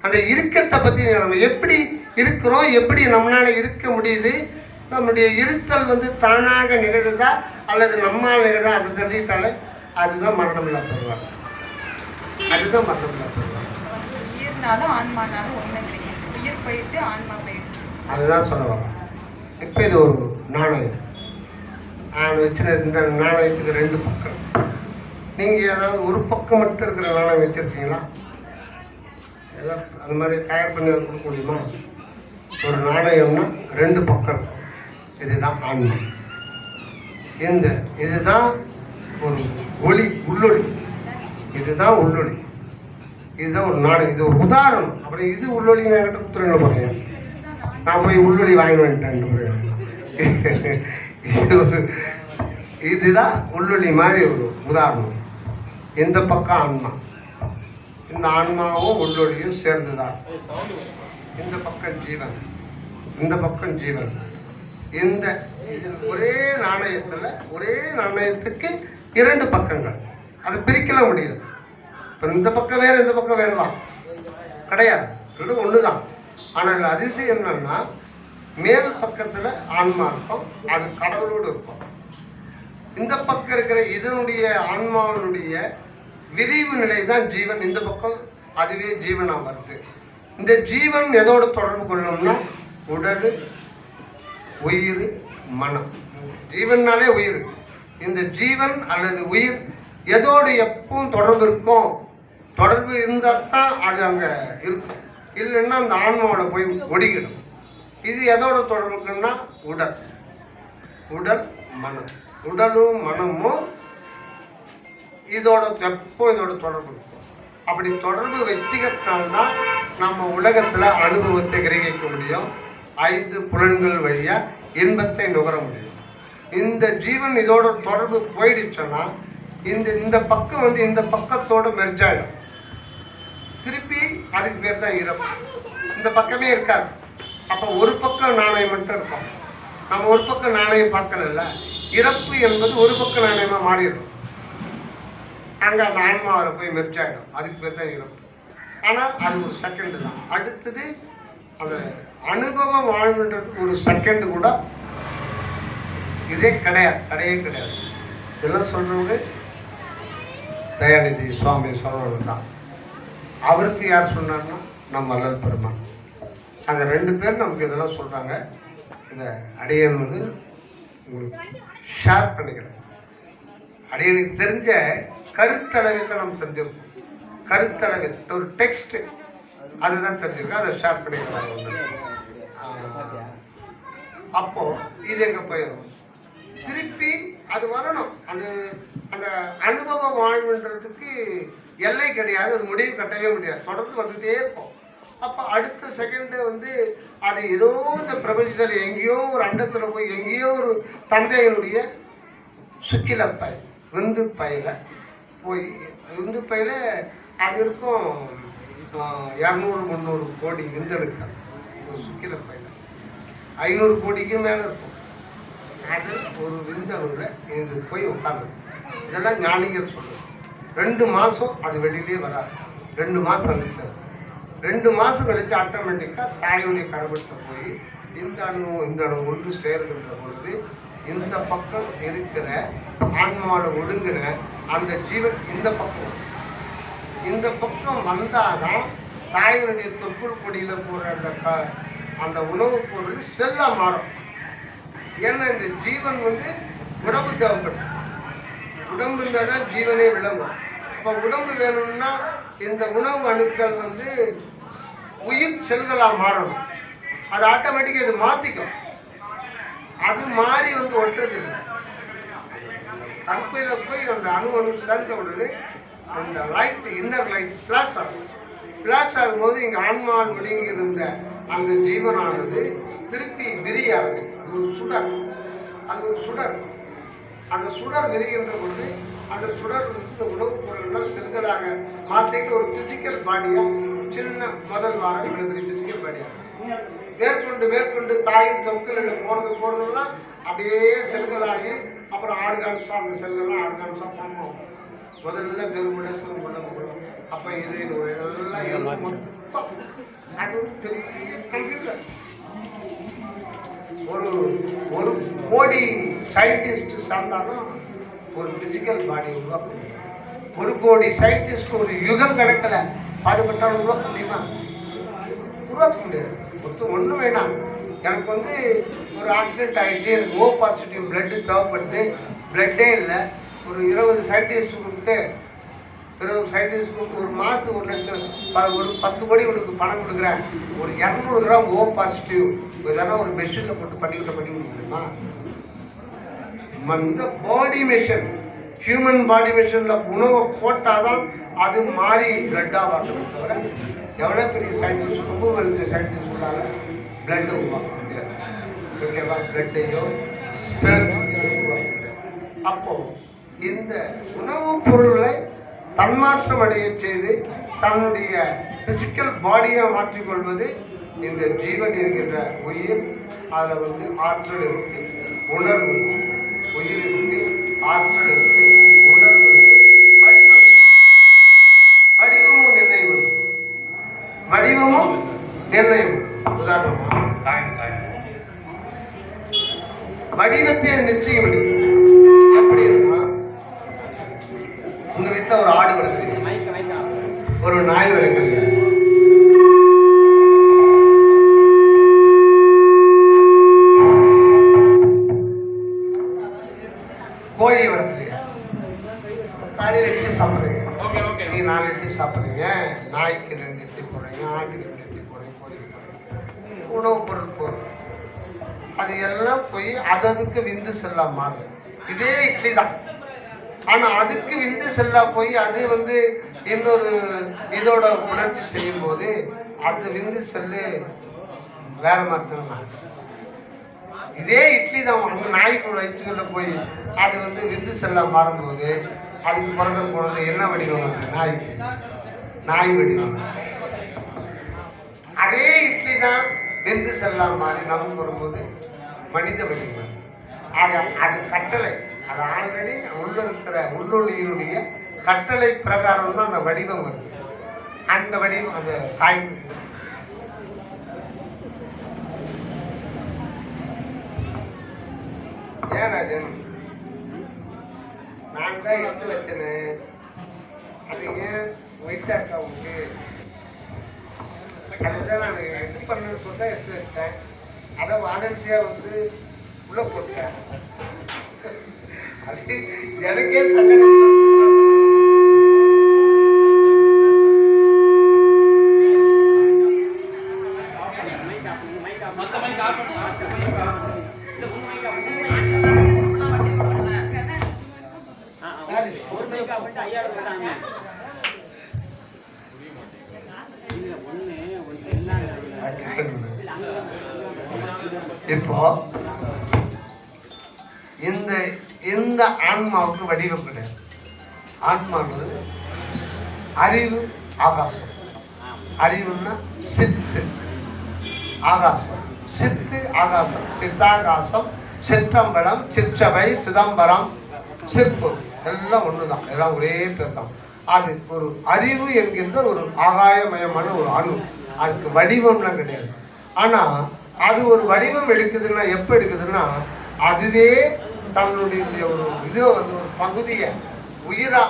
அந்த இருக்கிறத பத்தி நம்ம எப்படி இருக்கிறோம், எப்படி நம்மளால இருக்க முடியுது, நம்முடைய இருத்தல் வந்து தானாக நிகழ்ந்தா அல்லது நம்மால் நிகழ்ந்தா, அதை தெரிஞ்சிட்டாலே அதுதான் மரணமில்லா பெறுவாங்க. அதுதான் மரணமில்லா பெறுவாங்க. உயிர்னாலும் ஆன்மானாலும் ஒண்ணுங்கிறீங்க. உயிர் போயிட்டு ஆன்மா போயிடுச்சு, அதுதான் சொல்ல வரேன். இப்போ இது ஒரு நாணயம். நான் வச்சுன இந்த நாணயத்துக்கு ரெண்டு பக்கம். நீங்கள் ஏதாவது ஒரு பக்கம் மட்டும் இருக்கிற நாணயம் வச்சுருக்கீங்களா? ஏதாவது அது மாதிரி தயார் பண்ணி கொடுக்க முடியுமா? ஒரு நாணயம்னா ரெண்டு பக்கம் இருக்கும். இதுதான் ஆன்மா. இதுதான் ஒரு ஒளி, உள்ளொளி. இதுதான் உள்ளொளி, இதுதான் ஒரு நாணயம். இது ஒரு உதாரணம். அப்புறம் இது உள்ளொளி என்கிட்ட குத்துறீங்க பாருங்க, நான் போய் உள்ளொளி வாங்கி வந்துட்டேன். இதுதான் உள்ளொளி மாதிரி ஒரு உதாரணம். இந்த பக்கம் ஆன்மா, இந்த ஆன்மாவும் உள்ளொளியும் சேர்ந்துதான். இந்த பக்கம் ஜீவன், இந்த பக்கம் ஜீவன். இந்த ஒரே நாணயத்தில், ஒரே நாணயத்துக்கு இரண்டு பக்கங்கள். அதை பிரிக்கலாம் முடியல. இப்போ இந்த பக்கம் வேறு, இந்த பக்கம் வேறலாம் கிடையாது, ரெண்டும் ஒன்று தான். ஆனால் அதிசயம் என்னன்னா, மேல் பக்கத்தில் ஆன்மா இருக்கும், அது கடவுளோடு இருக்கும். இந்த பக்கம் இருக்கிற இதனுடைய ஆன்மாவினுடைய விரிவு நிலை தான் ஜீவன். இந்த பக்கம் அதுவே ஜீவனாக வருது. இந்த ஜீவன் எதோடு தொடர்பு கொள்ளணும்னா உடல், உயிர், மனம். ஜீவன்னாலே உயிர். இந்த ஜீவன் அல்லது உயிர் எதோடு எப்பவும் தொடர்பு இருக்கும். தொடர்பு இருந்தால் தான் அது அங்கே இருக்கும், இல்லைன்னா அந்த ஆன்மாவோட போய் ஒடுங்கிடும். இது எதோட தொடர்பு இருக்குன்னா உடல், மனம். உடலும் மனமும் இதோட எப்போ இதோட தொடர்பு இருக்கும். அப்படி தொடர்பு வச்சுக்கிறதுனால்தான் நம்ம உலகத்தில் அனுபவத்தை கிரகிக்க முடியும், 5 புலன்கள் வழியா இன்பத்தை நுகர முடியும். இந்த ஜீவன் இதோட தொடர்பு போயிடுச்சுன்னா இந்த பக்கம் வந்து இந்த பக்கத்தோட மெர்ஜ் ஆயிடும். திருப்பி அதுக்கு பேர் தான் இறப்பு. இந்த பக்கமே இருக்காது. அப்போ ஒரு பக்கம் நாணயம் மட்டும் இருக்கும். நம்ம ஒரு பக்கம் நாணயம் பார்க்கல. இறப்பு என்பது ஒரு பக்கம் நாணயமா மாறிடும். அங்கே அந்த ஆன்மாவில் போய் மெர்ஜ் ஆகிடும். அதுக்கு பேர் தான் இறப்பு. ஆனால் அது ஒரு செகண்டு தான். அடுத்தது அந்த அனுபவம் வாழ்வுன்றதுக்கு ஒரு செகண்டு கூட இதே கிடையவே கிடையாது. இதெல்லாம் சொல்றவங்க தயாநிதி சுவாமி சொல்றவங்க தான். அவருக்கு யார் சொன்னார்னா நம்ம வள்ளல் பெருமான். அந்த 2 பேர் நமக்கு இதெல்லாம் சொல்றாங்க. இந்த அடியன் வந்து உங்களுக்கு ஷேர் பண்ணிக்கிறேன். அடியனுக்கு தெரிஞ்ச கருத்தளவில் நம்ம தெரிஞ்சிருக்கோம். கருத்தளவில் ஒரு டெக்ஸ்ட் அதுதான் தெரிஞ்சிருக்கோம். அதை ஷேர் பண்ணிக்கிறாங்க. அப்போ இது எங்க போயிடும். திருப்பி அது வரணும். அது அந்த அனுபவ வாழ்வுன்றதுக்கு எல்லை கிடையாது. அது முடிவு கட்டவே முடியாது. தொடர்ந்து வந்துட்டே இருக்கும். அப்போ அடுத்த செகண்டு வந்து அது ஏதோ இந்த பிரபஞ்சத்தில் எங்கேயோ ஒரு அண்டத்தில் போய் எங்கேயோ ஒரு தந்தையினுடைய சுக்கிலப்பை விந்து பையில போய் விந்து பையில அது இருக்கும் 200-300 கோடி விந்தெடுக்க ஒரு சுக்கிலப்பையில் 500 கோடிக்கு மேலே இருக்கும். அது ஒரு விந்தணுல இது போய் உட்காந்து இதெல்லாம் ஞானிகள் சொல்லுது. 2 மாதம் அது வெளியிலே வராது. 2 மாதம் வந்துட்டு 2 மாதம் கழிச்சு ஆட்டோமேட்டிக்காக தாயுடைய கரபட்டு போய் இந்த அணு ஒன்று சேருகின்ற பொழுது இந்த பக்கம் இருக்கிற ஆன்மாவோட ஒடுங்கின அந்த ஜீவன் இந்த பக்கம் வந்தாதான் தாயினுடைய தொப்புள் கொடியில் போகிற அந்த உணவுப் பொருள் செல்லா மாறும். ஏன்னா இந்த ஜீவன் வந்து உடம்பு தேவைப்படும். உடம்பு இருந்தால் தான் ஜீவனே விளங்கும். இப்போ உடம்பு வேணும்னா இந்த உணவு அணுக்கள் வந்து உயிர் செல்களாக மாறணும். அது ஆட்டோமேட்டிக்காக இது மாற்றிக்கும். அது மாறி வந்து ஒட்டுறதில்லை. கற்பையில் போய் அந்த அணு சேர்ந்த உடனே அந்த லைட் இன்னர் லைட் ஃப்ளாஷ் ஆகும். ஃப்ளாஷ் ஆகும்போது இங்கே ஆன்மாவில் விளங்கியிருந்த அந்த ஜீவனானது திருப்பி விரியாது. அது ஒரு சுடர். அந்த சுடர் விரிகின்ற பொழுது அந்த சுடர் வந்து உணவுப் பொருள்லாம் செல்களாக மாற்றிட்டு ஒரு பிசிக்கல் பாடியாக சின்ன முதல் வாரம் இவ்வளோ பெரிய பிசிக்கல் பாடியாக மேற்கொண்டு தாயின் தொக்குகளில் போகிறதெல்லாம் அப்படியே செல்களாகி அப்புறம் ஆர்கான்ஸாக அந்த செல்கள்லாம் ஆர்கான்ஸாக பண்ணுவோம். முதல்ல பெருமுடை சிறுமுடை அப்போ இது எல்லாம் அது பெரிய கம்ப்யூட்டர். ஒரு கோடி சயின்டிஸ்ட் சார்ந்தாலும் ஒரு பிசிக்கல் பாடி உருவாக்க 1 கோடி சயின்டிஸ்ட் ஒரு யுகம் கிடைக்கல பாடுபட்டாலும் உருவாக்க முடியுமா? உருவாக்க முடியாது. ஒன்றும் வேணாம். எனக்கு வந்து ஒரு ஆக்சிடென்ட் ஆகிடுச்சு, எனக்கு O பாசிட்டிவ் பிளட்டு தேவைப்படுது, பிளட்டே இல்லை. ஒரு 20 சயின்டிஸ்ட் கூப்பிட்டு ஒரு மாதத்துக்கு 1 லட்சம் ஒரு 10 கோடி உனக்கு பணம் கொடுக்குறேன், ஒரு 200 கிராம் O பாசிட்டிவ் இதெல்லாம் ஒரு மெஷினில் போட்டு பண்ணி முடியுமா? இந்த பாடி மெஷின் ஹியூமன் பாடி மெஷினில் உணவை போட்டால் தான் அது மாறி பிளட்டாக வரணும். தவிர எவ்வளோ பெரிய சயின்டிஸ்ட் ரொம்ப வெளிச்ச சயின்டிஸ்ட் சொன்னாங்க பிளட்டை உருவாக்க முடியாது. ஓகேவா? பிளட்டையோ ஸ்பெர்ம்ஸையோ உருவாக்க முடியாது. அப்போ இந்த உணவுப் பொருளை தன்மாற்றம் அடைய செய்து தன்னுடைய பிசிக்கல் பாடியை மாற்றிக்கொள்வது இந்த ஜீவன் என்கின்ற உயிர். அதில் வந்து ஆற்றல் இருக்கு, உணர்வு இருக்கு. உயிர் இருக்கு, ஆற்றல் இருக்கு, உணர்வு இருக்கு, வடிவமும் நிர்ணயம். உதாரணமா வடிவத்தை நிச்சயம் எப்படின்னா, உங்க வீட்டில் ஒரு ஆடு வளர்க்குறீங்க, ஒரு நாய் வளர்க்குறீங்க, கோழி வளர்க்குறீங்க. காலையில் இட்லி சாப்பிட்றீங்க, நீ 4 இட்லி சாப்பிட்றீங்க, நாய்க்கு 2 இட்லி போடுறீங்க, ஆட்டுக்கு 2 இட்லி போடுறீங்க, கோழிக்கு போடுறீங்க. உணவுப் பொருள் போடுறோம். அது எல்லாம் போய் அதுக்கு விந்து செல்லா மாறும். இதே இட்லி தான். ஆனால் அதுக்கு விந்து செல்லா போய் அது வந்து இன்னொரு இதோட உணர்ச்சி செய்யும் போது அது விந்து செல்லு வேற மருத்துவம். இதே இட்லி தான் வந்து நாய்க்கு வயிற்றுக்குள்ள போய் அது வந்து விந்து செல்லாம் மாறும்போது அதுக்கு பிறகு போனது என்ன வடிவம் வந்து நாய்க்கு நாய் வடிவம். அதே இட்லி தான் விந்து செல்லாம் மாறி நமக்கு வரும்போது மனித வடிவம். ஆக அது கட்டளை, அது ஆல்ரெடி உள்ள இருக்கிற உள்ளொலியினுடைய கட்டளை பிரகாரம் தான் அந்த வடிவம் வருது. அந்த வடிவம் அந்த தாய் ஏன் ராஜன் நான் தான் எடுத்து வச்சேன்னு அது ஏன் வெயிட்டா இருக்கா உங்களுக்கு? அதுதான் நான் எடுத்து பண்ணு சொல்லிட்டு எடுத்து வச்சேன். அதை வாலண்டியா வந்து உள்ள போட்டேன். அது எனக்கே சங்கடம். இப்போ இந்த ஆன்மாவுக்கு வடிவம் கிடையாது. ஆன்மானது அறிவு ஆகாசம். அறிவுன்னா சித்து ஆகாசம். சித்து ஆகாசம். சித்தாகாசம், சிற்றம்பலம், சிற்றவை, சிதம்பரம், சிற்பு எல்லாம் ஒண்ணுதான். எல்லாம் ஒரே பேர் தான். அது ஒரு அறிவு என்கின்ற ஒரு ஆகாயமயமான ஒரு அணு. அதுக்கு வடிவம்லாம் கிடையாது. ஆனா அது ஒரு வடிவம் எடுக்குதுன்னா எப்ப எடுக்குதுன்னா அதுவே தன்னுடைய ஒரு இது வந்து ஒரு பகுதியை உயிரா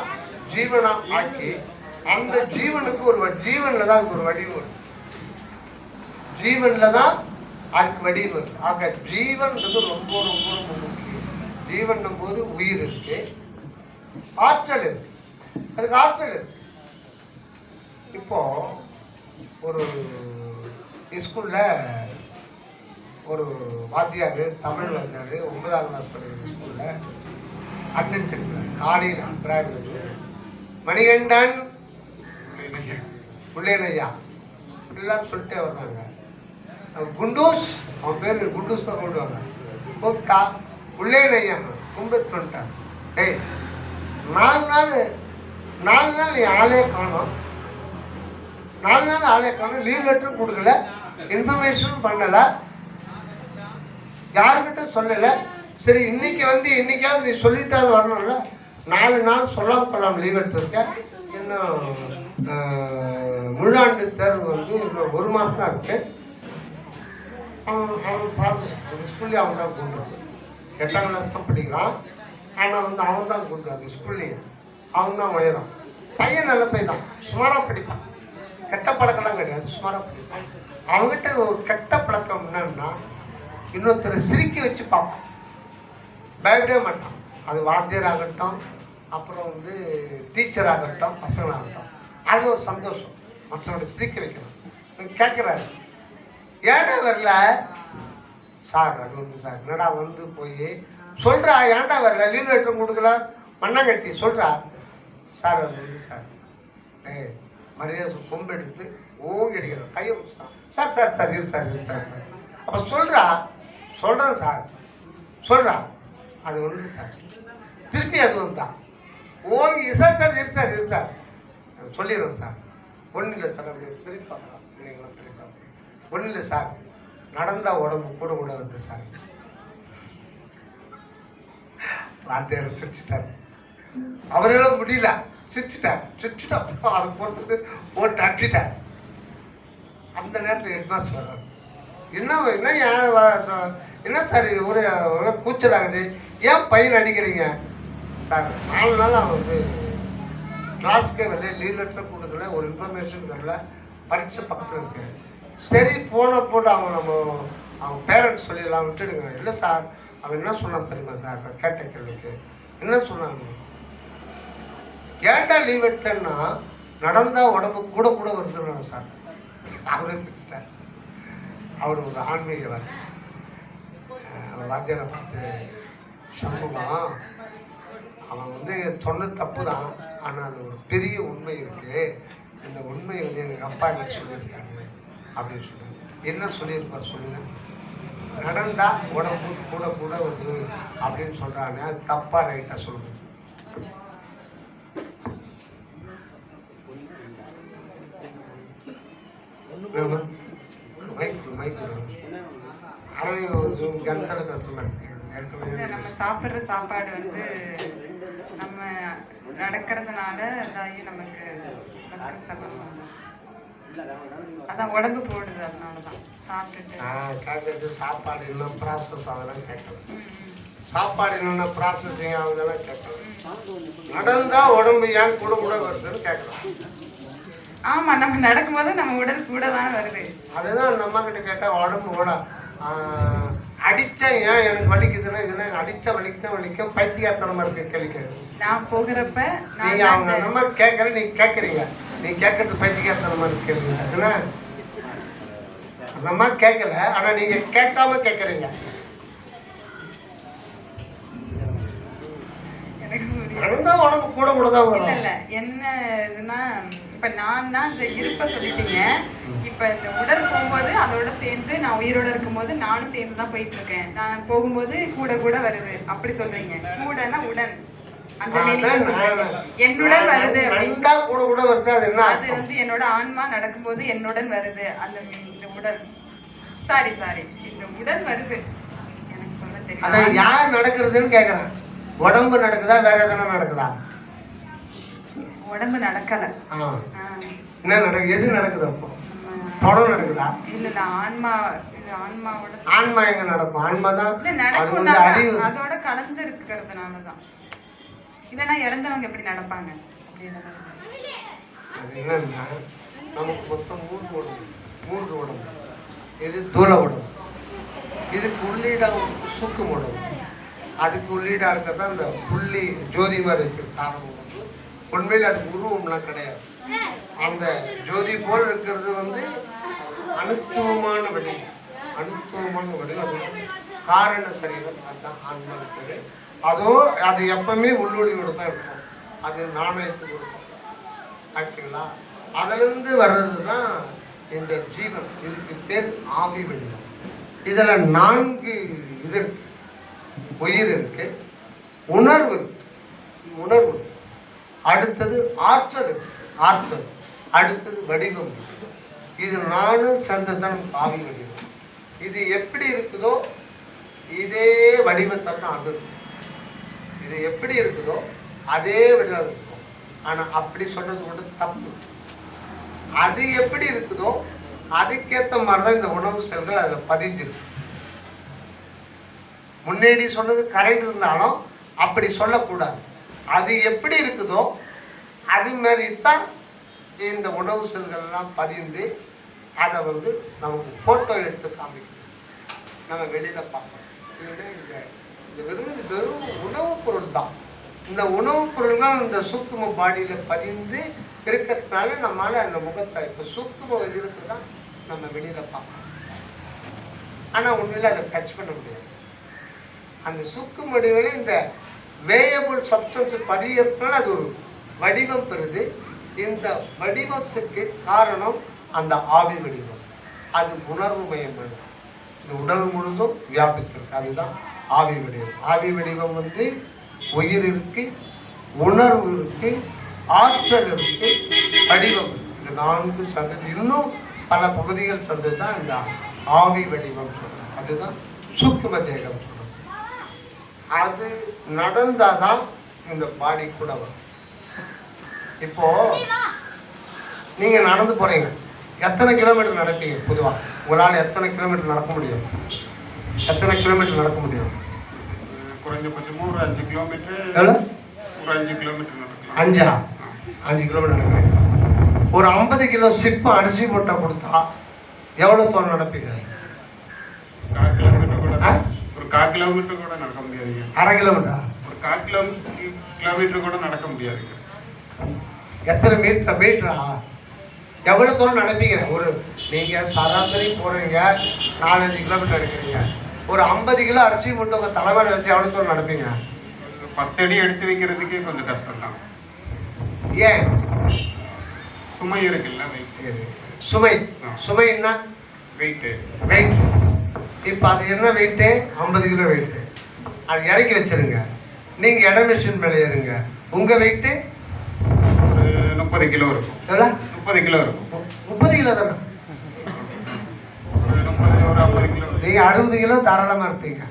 ஜீவனா ஆக்கி அந்த ஜீவனுக்கு ஒரு ஜீவன்ல தான் ஒரு வடிவம். ஜீவன்ல தான் அதுக்கு வடிவம். ஆக ஜீவன்றது ரொம்ப ரொம்ப ரொம்ப முக்கியம். ஜீவன் போது உயிர் இருக்கு, ஆற்றல் இருக்கு. அதுக்கு ஆற்றல் இருக்கு. இப்போ ஒரு ஸ்கூல்ல ஒரு வாத்தியார், தமிழ் வாத்தியார் 9ஆம் கிளாஸ் படிக்கிற ஸ்கூல்ல அட்டென்ஸ் எடுக்கிறார். காலையில் பிராய்மரி மணிகண்டன் புள்ளேனையா எல்லாம் சொல்லிட்டே வர்றாங்க. குண்டூஸ், அவன் பேர் குண்டூஸ் தான் கொண்டுவாங்க. கூப்பிட்டா புள்ளேனையா கும்பிட்டு வந்துட்டான். டேய் 4 நாள் நீ ஆளே காணும். 4 நாள் ஆளே காணும். லீவ் லெட்டரும் கொடுக்கல, இன்ஃபர்மேஷனும் பண்ணல, யாருக்கிட்ட சொல்லல. சரி இன்னைக்கு வந்து இன்னைக்காவது நீ சொல்லிட்டாவது வரணும்ல. 4 நாள் சொல்லாம கொள்ளாம லீவ் எடுத்திருக்கேன். இன்னும் முழாண்டு தேர்வு வந்து இன்னும் 1 மாதம் தான் இருக்கு. அவன் பார்த்து ஸ்கூல்லேயே அவன் தான் கூட்டுறான். 8ஆம் கிளாஸ் தான் படிக்கிறான். ஆனால் வந்து அவன் தான் கூட்டுறான் ஸ்கூல்லேயே. அவன் தான் உயரம். பையன் நல்ல பையன் தான், சுமாராக படிப்பான். கெட்ட பழக்கம்லாம் கிடையாது, சுமாராக படிப்பான். அவங்ககிட்ட ஒரு கெட்ட பழக்கம் என்னன்னா இன்னொருத்தரை சிரிக்க வச்சு பார்ப்பான், பயப்படவே மாட்டான். அது வாத்தியர் ஆகட்டும், அப்புறம் வந்து டீச்சர் ஆகட்டும், பசங்களாகட்டும், அது ஒரு சந்தோஷம். மற்றவங்களை சிரிக்க வைக்கணும். கேட்குறாரு, ஏன்டா வரல சார்? அது வந்து சார் என்னடா வந்து போய் சொல்கிறா, ஏன்டா வரல? லீவ் லெட்டர் கொடுக்கல, மண்ணாங்கட்டி சொல்கிறா. சார் அது வந்து சார் மரியாதை கொம்பு எடுத்து ஓங்கி அடிக்கிறோம், கையை சார் சார் சார் இரு சார் இரு சார் சார். அப்போ சொல்கிறேன் சார் சொல்கிறா. அது ஒன்று சார் திருப்பி அது வந்தா ஓங்கி சார் சார் இரு சார் இரு சார் சொல்லிடுறேன் சார். ஒன்றும் இல்லை சார். அப்படி திருப்பி பார்க்கலாம், இல்லைங்களா? திருப்பி பார்க்கலாம். ஒன்றும் இல்லை சார், நடந்தா உடம்பு கூட கூட வந்து சார். வாத்தியார் சிரிச்சிட்டார். அவரெல்லாம் முடியல, சிரிச்சிட்டார். அதை பொறுத்துட்டு போட்டு அடிச்சிட்டார். அந்த நேரத்தில் ஹெட்மாஸ்டர் வர்றாரு. என்ன சார் இது ஒரே கூச்சலாகுது, ஏன் பையன் அடிக்கிறீங்க? சார் 4 நாள் அவன் வந்து கிளாஸ்க்கே வரல, லீவ் லெட்டர் கொடுக்கல, ஒரு இன்ஃபர்மேஷன் வரல, பரீட்சை பக்கத்தில் இருக்கு. சரி போட்டு அவங்க பேரண்ட்ஸ் சொல்லிடலாம், விட்டுடுங்க. இல்லை சார் அவன் என்ன சொன்னான் தெரியுமா சார்? கேட்ட கேள்விக்கு என்ன சொன்னாங்க? ஏன்டா லீவ் எடுத்தேன்னா நடந்தா உடம்பு கூட கூட வருதுன்னு சார். அவரே சிரிச்சிட்டார். அவர் ஒரு ஆன்மீகவர். அவர் வாத்தியாரை பார்த்து, சண்முகம் அவன் வந்து சொன்ன தப்பு தான், ஆனால் அது ஒரு பெரிய உண்மை இருக்கு. இந்த உண்மை வந்து எனக்கு அப்பா என்ன சொல்லியிருக்காங்க அப்படின்னு சொன்னாங்க. என்ன சொல்லியிருப்பார் சொல்லுங்க? நடந்தா உடம்பு கூட கூட வருது அப்படின்னு சொல்றாங்க. அது தப்பா ரைட்டா சொல்லுங்க? நம்ம சாப்பிடுற சாப்பாடு வந்து நம்ம நடக்கிறதுனால அதாகி நமக்கு அதான் உடம்பு போடுது. அதனாலதான் சாப்பிட்டுட்டு சாப்பாடு இன்னும் ப்ராசஸ் ஆகலாம் கேட்கலாம். சாப்பாடு என்னென்ன ப்ராசஸிங் ஆகுதெல்லாம் கேட்கலாம். நடந்தா உடம்பு ஏன் கூட கூட வருதுன்னு கேட்கலாம். ஆமா, நம்ம நடக்கும்போது நம்ம உடல் கூட தான் வருது. அதுதான் நம்ம கிட்ட கேட்டா உடம்பு கூட அடிச்சா ஏன் எனக்கு வலிக்குதுன்னா இதெல்லாம் அடிச்சா வலிக்கும் பைத்தியத்தனமா இருக்கு கேள்வி. நான் போகிறப்ப நீங்க அவங்க நம்ம கேட்கற நீங்க கேட்கறீங்க. நீங்க கேட்கறது பைத்தியத்தனமா இருக்கு கேள்வி. அதுனா நம்ம கேட்கல, ஆனா நீங்க கேட்காம கேட்கறீங்க. உடம்பு கூட கூட தான் வரும். இல்ல என்ன இதுன்னா இப்ப நான் தான் இந்த இருப்ப சொல்லிட்டீங்க. இப்ப இந்த உடல் போகும்போது அதோட சேர்ந்து நான் உயிரோட இருக்கும்போது நானும் சேர்ந்து தான் போயிட்டு இருக்கேன். நான் போகும்போது கூட கூட வருது அப்படி சொல்றீங்க. கூடனா உடன் அந்த என்னுடன் வருது கூட கூட வருது. அது வந்து என்னோட ஆன்மா நடக்கும்போது என்னுடன் வருது. அந்த இந்த உடல் சாரி இந்த உடல் வருது. எனக்கு சொல்ல தெரியும். யார் நடக்கிறதுன்னு கேக்குறேன். உடம்பு நடக்குதா வேற எதனா நடக்குதா? உடம்பு நடக்கல. என்ன நடக்கு? எது நடக்குது? அப்போ படம் நடக்குதா? இல்ல ஆன்மா. ஆன்மாவோட ஆன்மா எங்க நடக்கும்? ஆன்மா தான் அதோட கலந்து இருக்கிறதுனாலதான். இல்லைன்னா இறந்தவங்க எப்படி நடப்பாங்க? அது என்னன்னா நமக்கு மொத்தம் மூன்று உடம்பு. இது தூள உடம்பு, இதுக்கு உள்ளீடா சூக்கும் உடம்பு, அதுக்கு உள்ளீடா இருக்கிறதா இந்த புள்ளி ஜோதி மாதிரி வச்சிருக்காங்க. உண்மையில் அதுக்கு உருவம்லாம் கிடையாது. அந்த ஜோதி போல் இருக்கிறது வந்து அனுத்துவமான வடிவம். அது காரண சரீரம். அதுதான் ஆன்மா இருக்குது. அதுவும் அது எப்பவுமே உள்ளொளியோடு தான் இருக்கும். அது நாணயத்துக்கு இருக்கும் ஆக்சுவலா. அதிலிருந்து வர்றது தான் இந்த ஜீவன். இதுக்கு பேர் ஆவி வடிவம். இதுல 4 இது உயிர் இருக்கு, உணர்வு, அடுத்தது ஆற்றல், அடுத்தது வடிவம். இது 4 சேர்ந்ததான் ஆவி வடிவம். இது எப்படி இருக்குதோ இதே வடிவத்தை தான் அது. இது எப்படி இருக்குதோ அதே வடிவம் இருக்கும். ஆனா அப்படி சொல்றது மட்டும் தப்பு. அது எப்படி இருக்குதோ அதுக்கேற்ற மாதிரிதான் இந்த உணவு செல்கள் அதுல பதிஞ்சிருக்கு. முன்னாடி சொன்னது கரெக்ட் இருந்தாலும் அப்படி சொல்லக்கூடாது. அது எப்படி இருக்குதோ அது மாதிரி தான் இந்த உணவு செல்கள்லாம் பதிந்து அதை வந்து நமக்கு போட்டோ எடுத்து காமிக்கணும். நம்ம வெளியில பார்க்கணும். இந்த வெறும் உணவுப் பொருள் தான். இந்த உணவுப் பொருள்கள் இந்த சூக்கும பாடியில பதிந்து இருக்கிறதுனால நம்மளால அந்த முகத்தை இப்போ சூக்கும வடிவத்தை தான் நம்ம வெளியில பார்க்கணும். ஆனா உண்மையில அதை டச் பண்ண முடியாது. அந்த சூக்கும வடிவில் இந்த வேயபிள் சப்ஸ்டன்ஸ் பதியறதுனால அது ஒரு வடிவம் பெறுது. இந்த வடிவத்துக்கு காரணம் அந்த ஆவி வடிவம். அது உணர்வு மயமானது. இந்த உடல் முழுதும் வியாபித்திருக்கு. அதுதான் ஆவி வடிவம். ஆவி வடிவம் வந்து உயிர் இருக்கு, உணர்வு இருக்கு, ஆற்றல் இருக்கு, வடிவம் இருக்கு. இந்த 4 சந்ததி இன்னும் பல பகுதிகள் சந்ததி தான் இந்த ஆவி வடிவம் சொல்றோம். அதுதான் சூக்கும தேகம் சொல்றோம். அது நடந்தாதான் இந்த பாடி கூட வரும். இப்போ நீங்க நடந்து போறீங்க, எத்தனை கிலோமீட்டர் நடப்பீங்க? பொதுவா உங்களால் எத்தனை கிலோமீட்டர் நடக்க முடியும்? குறைஞ்சபட்சமாக ஒரு 5 கிலோமீட்டர். எவ்வளோ? ஒரு 5 கிலோமீட்டர் நடக்கலாம். 5 கிலோமீட்டர் நடக்கிறீங்க. ஒரு 50 கிலோ சிப்பு அரிசி மூட்டை கொடுத்தா எவ்வளோ தூரம் நடப்பீங்க? 1/4 கிலோமீட்டர் கூட. ஒரு 1/4 கிலோமீட்டர் கூட நடக்க முடியாதுங்க. 1/2 கிலோமீட்டர். ஒரு 1/4 கிலோமீட்டர் கூட நடக்க முடியாதுங்க. எத்தனை மீட்டரா? எவ்வளோ தூரம் நடப்பீங்க? ஒரு நீங்கள் சராசரி போகிறீங்க, 4-5 கிலோமீட்டர் எடுக்கிறீங்க. ஒரு 50 கிலோ அரிசி மட்டும் உங்கள் தலைமையில் வச்சு எவ்வளோ தூரம் நடப்பீங்க? 10 அடி எடுத்து வைக்கிறதுக்கே கொஞ்சம் கஷ்டம் தான். ஏன்? சுமை இருக்குல்ல. சுமைன்னா வெயிட்டு வெயிட். இப்போ அது என்ன வெயிட்டு? 50 kilo weight. அது இறக்கி வச்சிருங்க. நீங்கள் இட மிஷின் மேலே ஏறுங்க. உங்கள் வெயிட்டு ஒரு 30 கிலோ இருக்கும். எவ்வளோ? 30 கிலோ இருக்கும். 30 கிலோ தானே? ஒரு 50 கிலோ. நீங்கள் 60 கிலோ தாராளமாக இருப்பீங்க.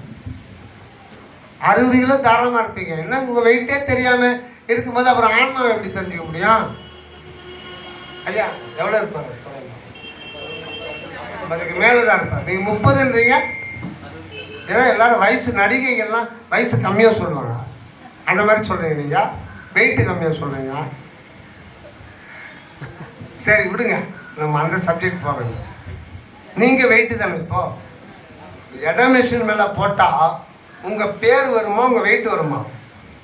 60 கிலோ தாராளமாக இருப்பீங்க. என்ன உங்கள் வெயிட்டே தெரியாமல் இருக்கும்போது அப்புறம் ஆன்மாவை எப்படி தெரிஞ்சுக்க முடியும்? ஐயா எவ்வளோ இருப்பாங்க? அதுக்கு மேலே தான் இருப்பாங்க. நீங்கள் 30ன்றீங்க. ஏன்னா எல்லாரும் வயசு நடிகைகள்லாம் வயசு கம்மியாக சொல்லுவாங்க. அந்த மாதிரி சொல்கிறீங்க நீங்கள். வெயிட்டு கம்மியாக சொல்கிறீங்க. சரி விடுங்க, நம்ம அந்த சப்ஜெக்ட் போகிறோங்க. நீங்கள் வெயிட்டு தானே? இப்போது இட மிஷின் மேலே போட்டால் உங்கள் பேர் வருமா, உங்கள் வெயிட் வருமா?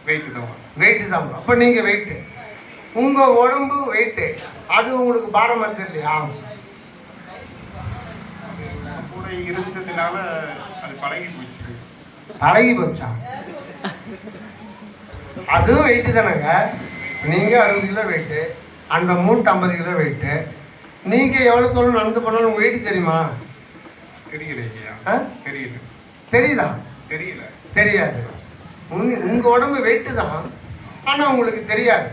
வெயிட்டு தான். வெயிட்டு தான். அப்போ நீங்கள் வெயிட்டு, உங்கள் உடம்பு வெயிட்டு, அது உங்களுக்கு பாரமாக தெரியலையா? கூட இருந்ததுனால அது பழகி போச்சு. பழகி போச்சா? அதுவும் வெயிட்டு தானேங்க. நீங்கள் 60 கிலோ வெயிட்டு, அந்த மூட்டை 50 கிலோ வெயிட்டு. நீங்கள் எவ்வளோ தூரம் நடந்து போனாலும் உங்கள் வெயிட்டு தெரியுமா? தெரியல ஐயா. தெரியல. தெரியுதா? தெரியல. தெரியாது. உங்கள் உடம்பு வெயிட்டு தான், ஆனால் உங்களுக்கு தெரியாது.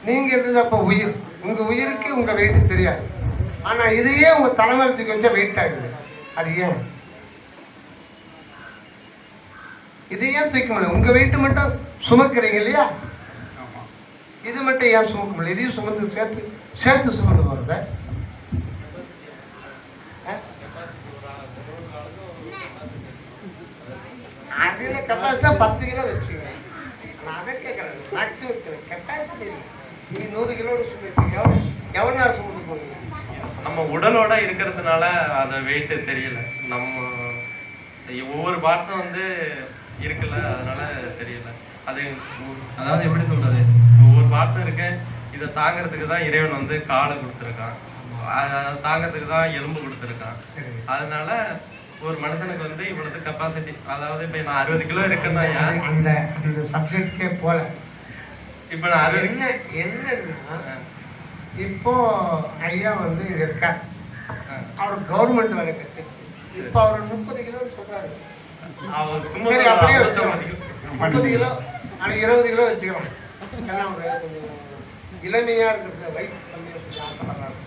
நீங்கள் இருந்தது அப்போ உயிர். உங்கள் உயிருக்கு உங்கள் வெயிட்டு தெரியாது. ஆனால் இதையே உங்கள் தலைமைத்துக்கு வச்சா வெயிட் ஆகுது. அது ஏன்? இது ஏன் தூக்க முடியல? உங்கள் வெயிட்டு மட்டும் சுமக்கிறீங்க இல்லையா? ஆமாம். இது மட்டும் ஏன் சுமக்க முடியல? இதையும் சுமந்து சேர்த்து சுமந்து போகிறத. அதில் கெப்பாசிட்டா 10 கிலோ வச்சுக்கோங்க. ஆனால் அதை கேட்கறது மேக்ஸிமம் கெப்பாசிட்டி நீ 100 கிலோடு சுமக்கிறீங்க. எவ்வளோ நேரம் சுமந்து போகிறீங்க? நம்ம உடலோட இருக்கிறதுனால அதை வெயிட்டு தெரியல. நம்ம ஒவ்வொரு பார்ட்ஸும் வந்து இருக்குல்ல, அதனால தெரியல. அது அதாவது எப்படி சொல்றது, ஒவ்வொரு பார்ட்ஸும் இருக்கு. இதை தாங்கிறதுக்கு தான் இறைவன் வந்து காலை கொடுத்துருக்கான், அதை தாங்கிறதுக்கு தான் எலும்பு கொடுத்துருக்கான். அதனால ஒரு மனுஷனுக்கு வந்து இவ்வளவு கெப்பாசிட்டி. அதாவது இப்போ நான் 60 கிலோ இருக்குன்னா அந்த சப்ஜெக்ட்கே போல. இப்போ நான் 60 என்னன்னா இப்போ ஐயா வந்து இங்க இருக்கார். அவர் கவர்மெண்ட் வேலை கிடைச்சிருக்கு. இப்போ அவர் 30 கிலோன்னு சொல்றாரு. அவர் சரி அப்படியே வச்சுக்கலாம். 30 கிலோ ஆனால் 20 கிலோ வச்சுக்கலாம். ஏன்னா அவர் கொஞ்சம் இளமையா இருக்கிறது, வயசு கம்மியாக சொல்லி ஆசைப்படுறாரு.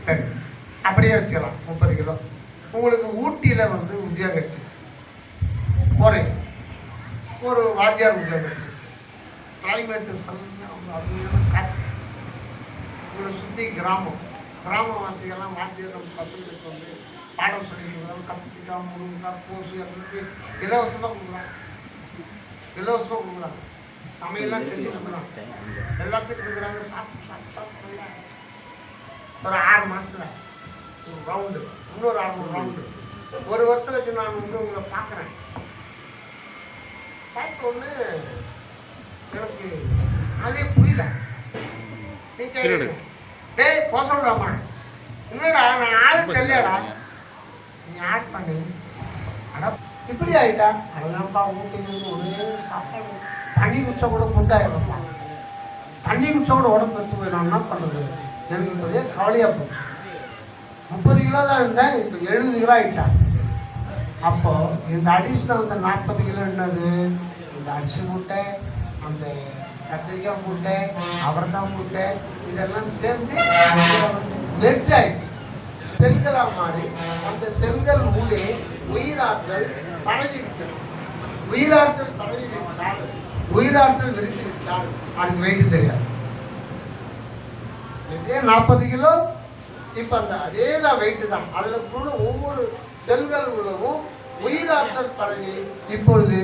சரி அப்படியே வச்சுக்கலாம். 30 கிலோ. உங்களுக்கு ஊட்டியில் வந்து உத்தியோகம் கிடைச்சிச்சு, போகிறீங்க. ஒரு வாத்தியார் உத்தியோகம் கிடைச்சிச்சு. கிளைமேட்டு உங்களை சுற்றி கிராமவாசிகள்லாம் வாத்தியார் நம்ம பசங்களுக்கு வந்து பாடம் சொல்லிக்கிறாங்க. கத்திரிக்காய், முருங்கைக்காய், கோசு அப்படின்னு இலவசமாக கொடுக்குறாங்க. இலவசமாக கொடுக்குறாங்க. சமையல்லாம் செஞ்சு கொடுக்குறாங்க. எல்லாத்துக்கும் கொடுக்குறாங்க. சாப்பிட்டு ஒரு 6 மாதத்தில் ஒரு ரவுண்டு, இன்னொரு 600 ரவுண்டு. ஒரு வருஷம் வச்சு நான் வந்து உங்களை பார்க்குறேன். பார்த்த உடனே எனக்கு அதே புரியல. நீ டேய் போக சொல்கிறாமா? என்னடா நான் ஆளு தெரியலடா. நீ ஆட் பண்ணி அடா இப்படி ஆகிட்டா? அதெல்லாம்ப்பா ஊட்டிங்க ஒரே சாப்பாடு. தண்ணி குடிச்சா கூட ஃபுட்டாயிடும்ப்பா. தண்ணி குடிச்சா கூட உடம்பு பெருத்து போயிடும். என்ன பண்ணுறது? எனக்கு இப்போதே கவலையாக போச்சு. 30 கிலோ தான் இருந்தேன், இப்போ 70 கிலோ ஆகிட்டான். அப்போது இந்த அடிஷனல் அந்த 40 கிலோ என்னது? இந்த அரிசி மூட்டை, அந்த கத்திரிக்காய் மூட்டை, அவரைக்காய் மூட்டை, இதெல்லாம் சேர்ந்து வந்து வெஜ் ஆகிட்டு செல்களாக மாறி அந்த செல்கள் மூலே உயிராற்றல் பரவிவிட்டது. உயிராற்றல் பரவிவிட்டால், உயிராற்றல் விரித்து விட்டால் அதுக்கு வெயிட்டு தெரியாது. இதே 40 கிலோ. இப்போ அந்த அதே தான் வெயிட்டு தான். அதில் கூட ஒவ்வொரு செல்கள் உள்ளவும் உயிராற்றல் பரவி இப்பொழுது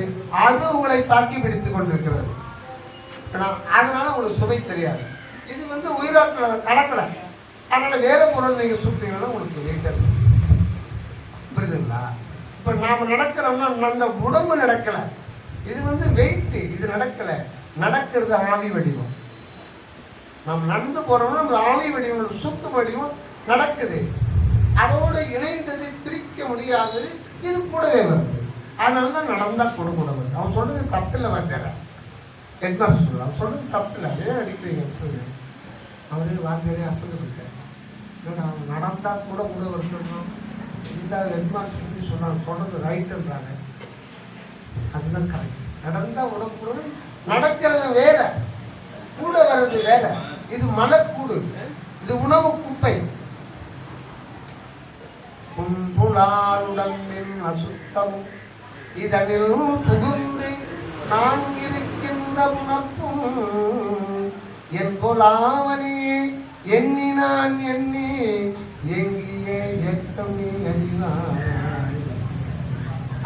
அது உங்களை தாக்கி பிடித்து கொண்டிருக்கிறது. அதனால உங்களுக்கு சுவை தெரியாது. இது வந்து உயிராற்றல் கடக்கலை. அதனால வேற பொருள் நீங்கள் சுற்றீங்கன்னா உங்களுக்கு வெயிட் இருக்கு. புரியுதுங்களா? இப்போ நாம் நடக்கிறோம்னா அந்த உடம்பு நடக்கலை, இது வந்து வெயிட்டு. இது நடக்கலை, நடக்கிறது ஆவி வடிவம். நாம் நடந்து போறோம்னா நம்ம ஆவி வடிவம், சுத்து வடிவம் நடக்குது. அதோடு இணைந்தது, பிரிக்க முடியாதது. இது கூடவே வருது. அதனால தான் நடந்தா கொடுக்கூடாது. அவன் சொல்றது தப்பில்லை. வார்த்தை ஹெட்மாஸ்டர் சொல்லுவாங்க, அவன் சொல்றது தப்பில்லை. அதே அடிக்கிறீங்க. அவரே வார்த்தையே அசந்து போயிட்டார். அவன் நடந்தா கூட வந்துடணும். இந்த ஹெட்மாஸ்டர் சொன்னாங்க, சொல்றது ரைட்டுன்றாங்க. அதுதான் கரெக்ட். நடந்தா உடம்பு நடக்கிறது வேற, கூட வர்றது வேற. இது மலக்கூடு, இது உணவு குப்பை. புலாளுடம்பின் அசுத்தமும் இதனில் புகுந்து நான் இருக்கின்ற உணர்ப்பும் என் போலாவனையே எண்ணி நான் எண்ணி எங்கியே எட்டம் நீ அறிவாய்.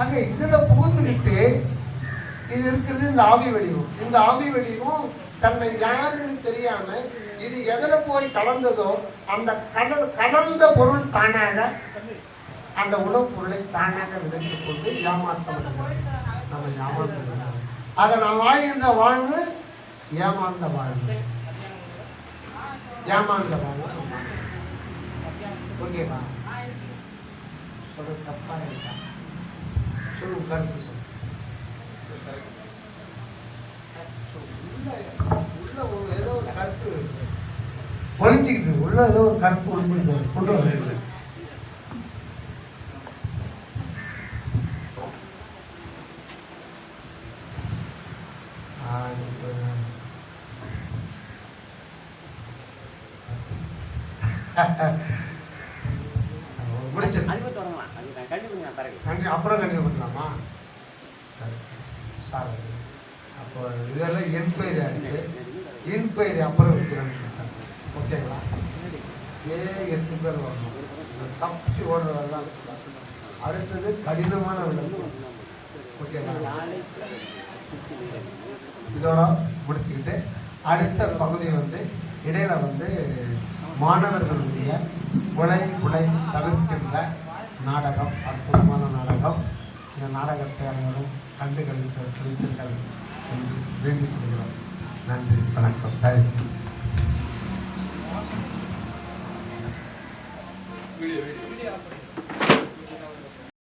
அங்க இதுல புகுந்துக்கிட்டு இது இருக்கிறது இந்த ஆவி வடிவம். இந்த ஆவி வடிவம் தன்னை யாருன்னு தெரியாம இது எதில போய் கலந்ததோ அந்த கலந்த பொருள் தானாக அந்த உணவுப் பொருளை தானாக விதைத்துக் கொண்டு ஏமாற்றம் நம்ம ஏமாற்றம். ஆக நாம் வாழ்கின்ற வாழ்வு ஏமாந்த வாழ்வு, ஏமாந்த வாழ்வு. ஓகேவா? சொல்ல தப்பா இருக்கா? சொல்லு, கருத்து சொல்லு. உள்ள ஏதோ ஒரு கருத்து ஒழிஞ்சிக்கிட்டு, உள்ள ஏதோ ஒரு கருத்து ஒழிஞ்சிக்கிட்டு கொண்டு வர. அப்புறம் கண்டிப்பாக பண்ணலாமா? சரி சார். அப்போ இதெல்லாம் என்கொயரி ஆகிடுச்சு. இன்கொயரி அப்புறம் வச்சுக்கிறாங்க. ஓகேங்களா? 8 பேர் வரணும். தப்பிச்சு ஓடுறதெல்லாம். அடுத்தது கடினமான விலங்கு. ஓகேங்களா? இதோட முடிச்சுக்கிட்டு அடுத்த பகுதி இடையில மாணவர்களுடைய கொலை தவிர்க்கின்ற நாடகம், அற்புதமான நாடகம். இந்த நாடகத்தை அனைவரும் கண்டுகளித்தீர்கள் என்று வேண்டிக் கொள்கிறோம். நன்றி, வணக்கம். தேங்க்யூ.